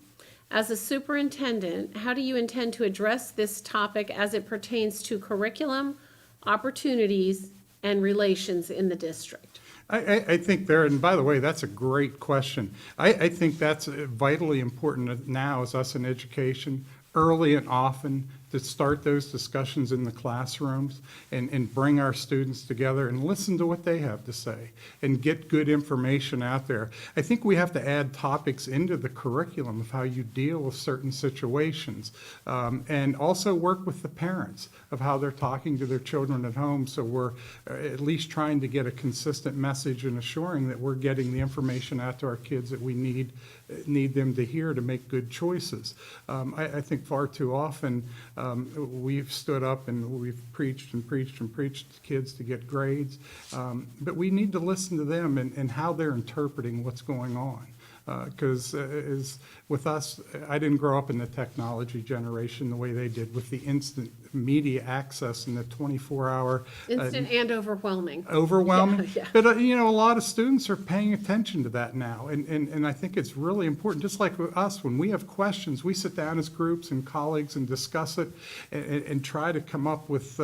as a superintendent, how do you intend to address this topic as it pertains to curriculum, opportunities, and relations in the district? I think there, and by the way, that's a great question. I think that's vitally important now as us in education, early and often, to start those discussions in the classrooms and bring our students together and listen to what they have to say and get good information out there. I think we have to add topics into the curriculum of how you deal with certain situations, and also work with the parents of how they're talking to their children at home, so we're at least trying to get a consistent message and assuring that we're getting the information out to our kids that we need them to hear to make good choices. I think far too often we've stood up and we've preached and preached and preached to kids to get grades, but we need to listen to them and how they're interpreting what's going on. Because with us, I didn't grow up in the technology generation the way they did, with the instant media access and the 24-hour. Instant and overwhelming. Overwhelming. Yeah. But, a lot of students are paying attention to that now. And I think it's really important, just like with us, when we have questions, we sit down as groups and colleagues and discuss it and try to come up with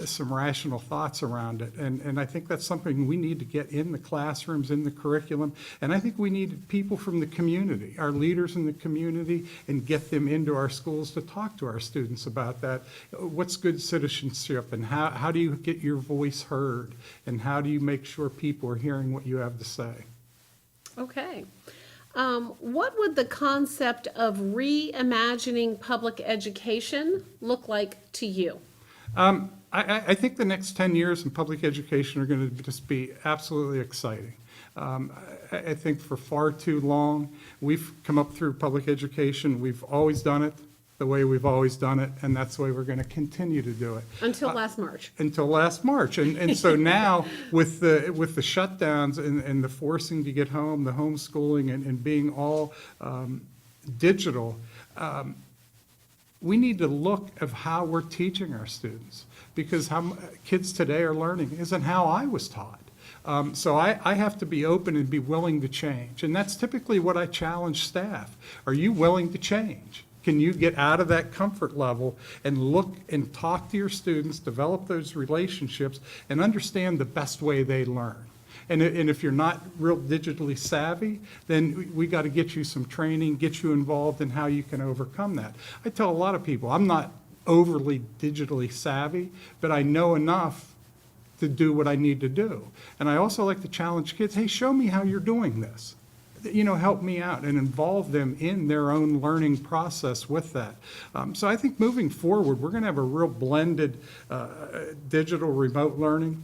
some rational thoughts around it. And I think that's something we need to get in the classrooms, in the curriculum. And I think we need people from the community, our leaders in the community, and get them into our schools to talk to our students about that. What's good citizenship, and how do you get your voice heard, and how do you make sure people are hearing what you have to say? Okay. What would the concept of reimagining public education look like to you? I think the next 10 years in public education are going to just be absolutely exciting. I think for far too long, we've come up through public education, we've always done it the way we've always done it, and that's the way we're going to continue to do it. Until last March. Until last March. And so now, with the shutdowns and the forcing to get home, the homeschooling and being all digital, we need to look at how we're teaching our students, because how kids today are learning isn't how I was taught. So I have to be open and be willing to change. And that's typically what I challenge staff. Are you willing to change? Can you get out of that comfort level and look and talk to your students, develop those relationships, and understand the best way they learn? And if you're not real digitally savvy, then we got to get you some training, get you involved in how you can overcome that. I tell a lot of people, I'm not overly digitally savvy, but I know enough to do what I need to do. And I also like to challenge kids, hey, show me how you're doing this. Help me out, and involve them in their own learning process with that. So I think moving forward, we're going to have a real blended digital remote learning,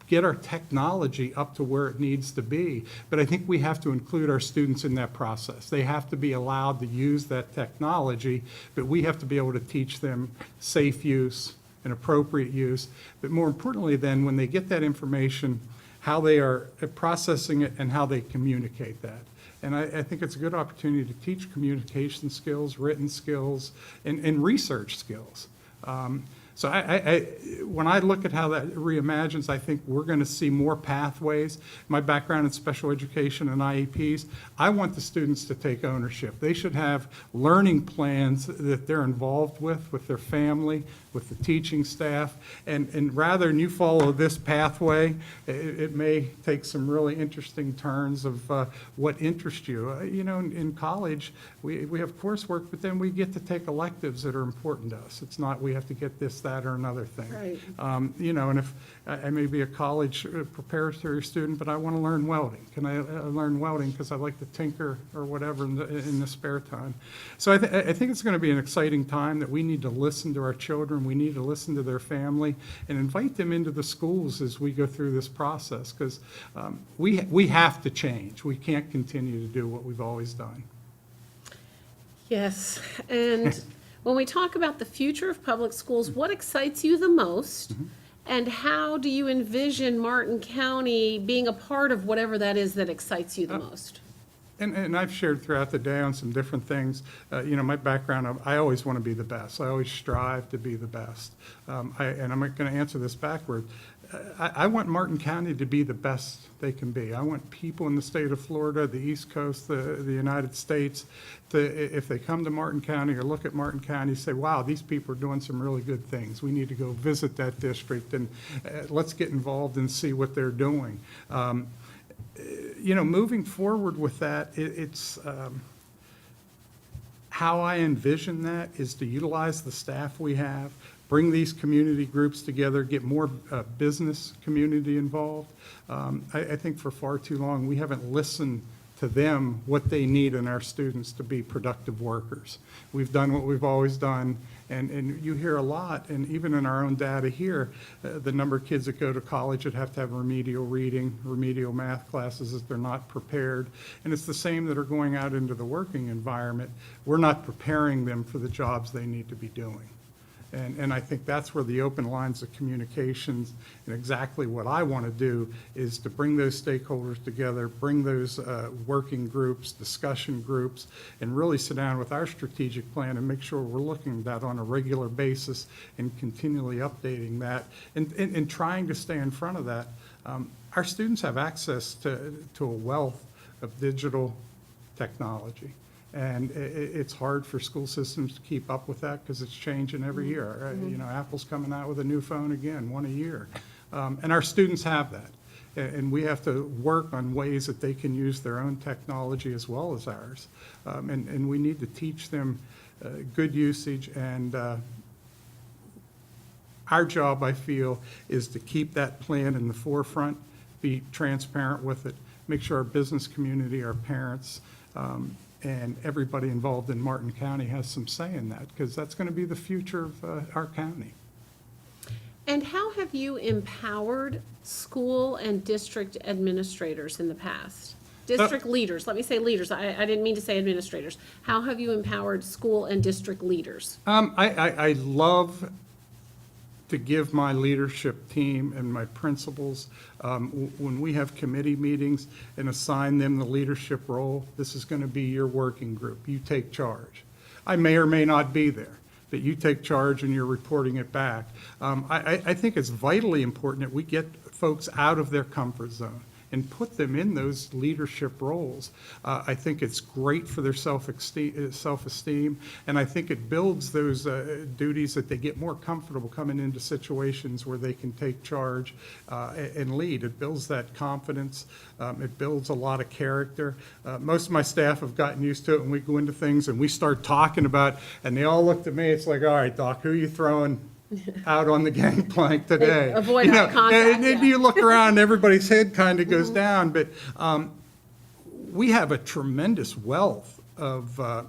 get our technology up to where it needs to be. But I think we have to include our students in that process. They have to be allowed to use that technology, but we have to be able to teach them safe use and appropriate use. But more importantly then, when they get that information, how they are processing it and how they communicate that. And I think it's a good opportunity to teach communication skills, written skills, and research skills. So when I look at how that reimagines, I think we're going to see more pathways. My background in special education and IEPs, I want the students to take ownership. They should have learning plans that they're involved with their family, with the teaching staff, and rather than you follow this pathway, it may take some really interesting turns of what interests you. You know, in college, we have coursework, but then we get to take electives that are important to us. It's not we have to get this, that, or another thing. Right. You know, and if I may be a college preparatory student, but I want to learn welding. Can I learn welding because I like to tinker or whatever in the spare time? So I think it's going to be an exciting time that we need to listen to our children. We need to listen to their family and invite them into the schools as we go through this process, because we have to change. We can't continue to do what we've always done. Yes, and when we talk about the future of public schools, what excites you the most? And how do you envision Martin County being a part of whatever that is that excites you the most? And I've shared throughout the day on some different things. You know, my background, I always want to be the best. I always strive to be the best. And I'm going to answer this backward. I want Martin County to be the best they can be. I want people in the state of Florida, the East Coast, the United States, if they come to Martin County or look at Martin County, say, wow, these people are doing some really good things. We need to go visit that district and let's get involved and see what they're doing. You know, moving forward with that, it's how I envision that is to utilize the staff we have, bring these community groups together, get more business community involved. I think for far too long, we haven't listened to them what they need in our students to be productive workers. We've done what we've always done, and you hear a lot, and even in our own data here, the number of kids that go to college that have to have remedial reading, remedial math classes, that they're not prepared. And it's the same that are going out into the working environment. We're not preparing them for the jobs they need to be doing. And I think that's where the open lines of communications and exactly what I want to do is to bring those stakeholders together, bring those working groups, discussion groups, and really sit down with our strategic plan and make sure we're looking at that on a regular basis and continually updating that and trying to stay in front of that. Our students have access to a wealth of digital technology. And it's hard for school systems to keep up with that because it's changing every year. You know, Apple's coming out with a new phone again, one a year. And our students have that. And we have to work on ways that they can use their own technology as well as ours. And we need to teach them good usage. And our job, I feel, is to keep that plan in the forefront, be transparent with it, make sure our business community, our parents, and everybody involved in Martin County has some say in that, because that's going to be the future of our county. And how have you empowered school and district administrators in the past? District leaders, let me say leaders, I didn't mean to say administrators. How have you empowered school and district leaders? I love to give my leadership team and my principals, when we have committee meetings, and assign them the leadership role. This is going to be your working group. You take charge. I may or may not be there, but you take charge and you're reporting it back. I think it's vitally important that we get folks out of their comfort zone and put them in those leadership roles. I think it's great for their self-esteem, and I think it builds those duties that they get more comfortable coming into situations where they can take charge and lead. It builds that confidence. It builds a lot of character. Most of my staff have gotten used to it when we go into things and we start talking about, and they all look at me, it's like, all right, Doc, who are you throwing out on the gangplank today? Avoid You know, eye contact, and yeah. you look around, and everybody's head kind of goes down, but we have a tremendous wealth of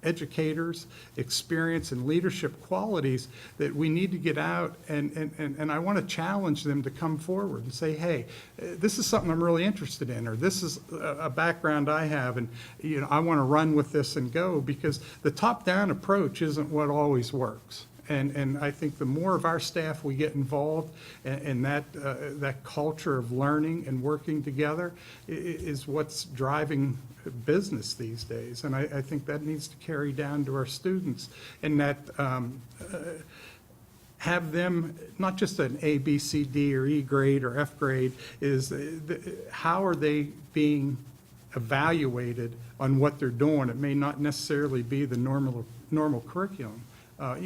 educators, experience, and leadership qualities that we need to get out, and I want to challenge them to come forward and say, hey, this is something I'm really interested in, or this is a background I have, and you know, I want to run with this and go, because the top-down approach isn't what always works. And I think the more of our staff we get involved in that culture of learning and working together is what's driving business these days. And I think that needs to carry down to our students, and that have them, not just an A, B, C, D, or E grade or F grade, is how are they being evaluated on what they're doing? It may not necessarily be the normal curriculum. But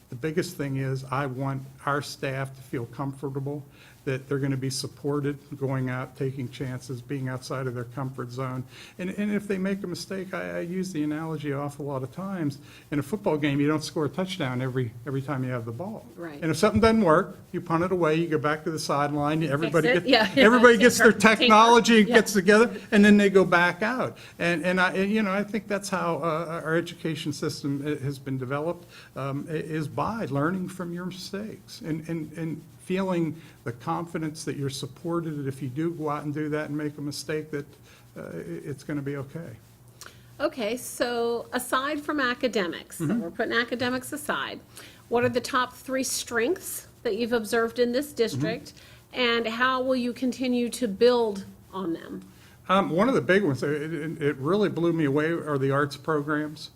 the biggest thing is I want our staff to feel comfortable that they're going to be supported, going out, taking chances, being outside of their comfort zone. And if they make a mistake, I use the analogy an awful lot of times. In a football game, you don't score a touchdown every time you have the ball. Right. And if something doesn't work, you punt it away, you go back to the sideline, everybody it. gets, Yeah. everybody gets their Tinker. technology, Yeah. gets together, and then they go back out. And I think that's how our education system has been developed, is by learning from your mistakes and feeling the confidence that you're supported, that if you do go out and do that and make a mistake, that it's going to be okay. Okay, so aside from academics, so we're putting academics aside, what are the top 3 strengths that you've observed in this district, and how will you continue to build on them? One of the big ones, it really blew me away, are the arts programs.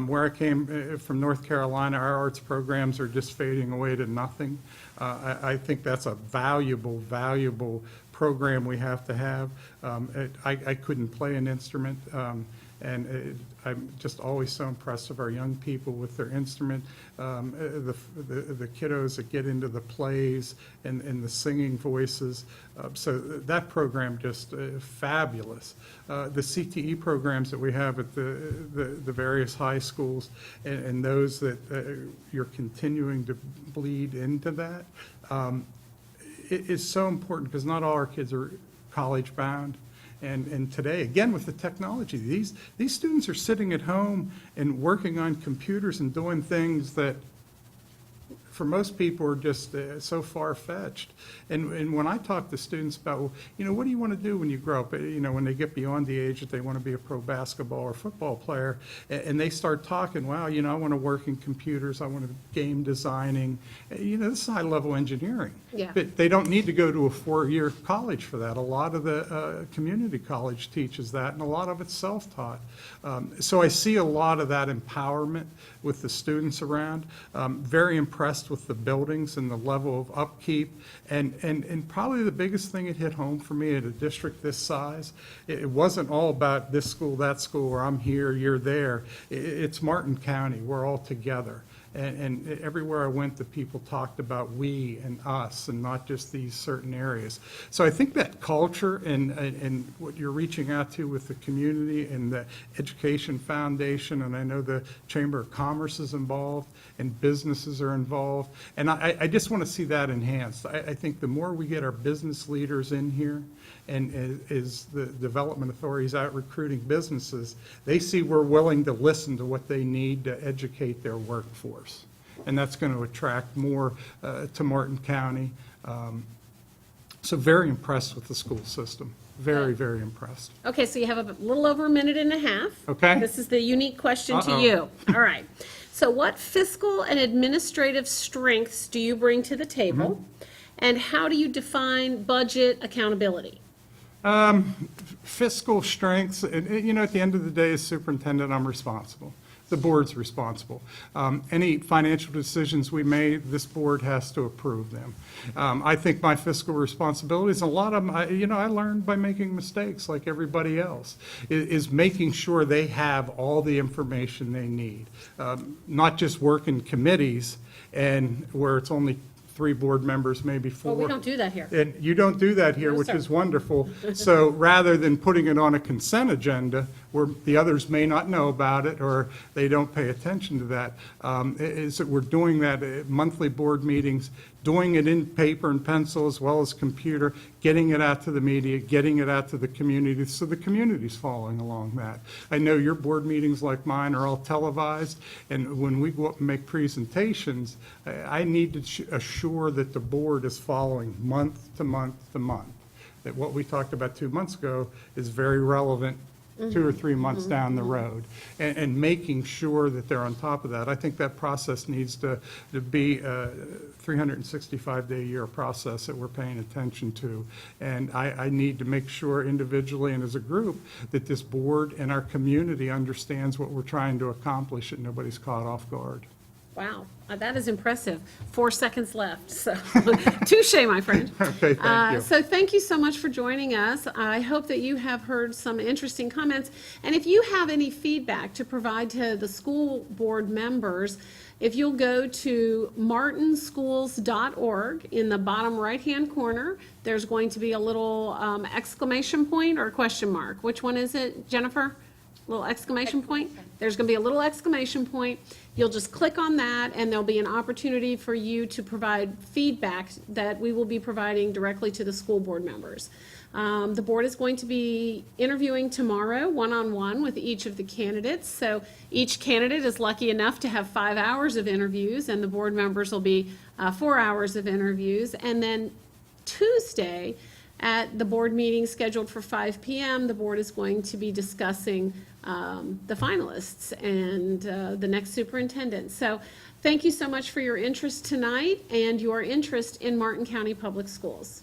Where I came from North Carolina, our arts programs are just fading away to nothing. I think that's a valuable program we have to have. I couldn't play an instrument, and I'm just always so impressed of our young people with their instrument. The kiddos that get into the plays and the singing voices. So that program just fabulous. The CTE programs that we have at the various high schools and those that you're continuing to bleed into that, it is so important because not all our kids are college bound. And today, again, with the technology, these students are sitting at home and working on computers and doing things that for most people are just so far-fetched. And when I talk to students about, well, what do you want to do when you grow up? When they get beyond the age that they want to be a pro basketball or football player, and they start talking, wow, I want to work in computers, I want to game designing. This is high-level engineering. Yeah. But they don't need to go to a 4-year college for that. A lot of the community college teaches that, and a lot of it's self-taught. So I see a lot of that empowerment with the students around. Very impressed with the buildings and the level of upkeep. And probably the biggest thing that hit home for me at a district this size, it wasn't all about this school, that school, or I'm here, you're there. It's Martin County. We're all together. And everywhere I went, the people talked about we and us and not just these certain areas. So I think that culture and what you're reaching out to with the community and the Education Foundation, and I know the Chamber of Commerce is involved and businesses are involved. And I just want to see that enhanced. I think the more we get our business leaders in here and as the development authorities out recruiting businesses, they see we're willing to listen to what they need to educate their workforce. And that's going to attract more to Martin County. So very impressed with the school system. Very, very impressed. Okay, so you have a little over a minute and a half. Okay. This is the unique question to Uh-oh. you. All right. So what fiscal and administrative strengths do you bring to the table? And how do you define budget accountability? Fiscal strengths, and at the end of the day, as superintendent, I'm responsible. The board's responsible. Any financial decisions we made, this board has to approve them. I think my fiscal responsibilities, a lot of them, I learned by making mistakes like everybody else, is making sure they have all the information they need. Not just work in committees and where it's only 3 board members, maybe 4. Well, we don't do that here. And you don't do that here, No, which sir. is wonderful. So rather than putting it on a consent agenda where the others may not know about it or they don't pay attention to that, is that we're doing that at monthly board meetings, doing it in paper and pencil as well as computer, getting it out to the media, getting it out to the community, so the community's following along that. I know your board meetings like mine are all televised, and when we go up and make presentations, I need to assure that the board is following month to month to month, that what we talked about 2 months ago is very relevant 2 or 3 months down the road, and making sure that they're on top of that. I think that process needs to be a 365-day-a-year process that we're paying attention to. And I need to make sure individually and as a group that this board and our community understands what we're trying to accomplish, and nobody's caught off guard. Wow, that is impressive. 4 seconds left, so touche, my friend. Okay, thank you. So thank you so much for joining us. I hope that you have heard some interesting comments. And if you have any feedback to provide to the school board members, if you'll go to martinschools.org, in the bottom right-hand corner, there's going to be a little exclamation point or question mark. Which one is it, Jennifer? Little exclamation point? There's going to be a little exclamation point. You'll just click on that, and there'll be an opportunity for you to provide feedback that we will be providing directly to the school board members. The board is going to be interviewing tomorrow, one-on-one with each of the candidates. So each candidate is lucky enough to have 5 hours of interviews, and the board members will be 4 hours of interviews. And then Tuesday, at the board meeting scheduled for 5 p.m., the board is going to be discussing the finalists and the next superintendent. So thank you so much for your interest tonight and your interest in Martin County Public Schools.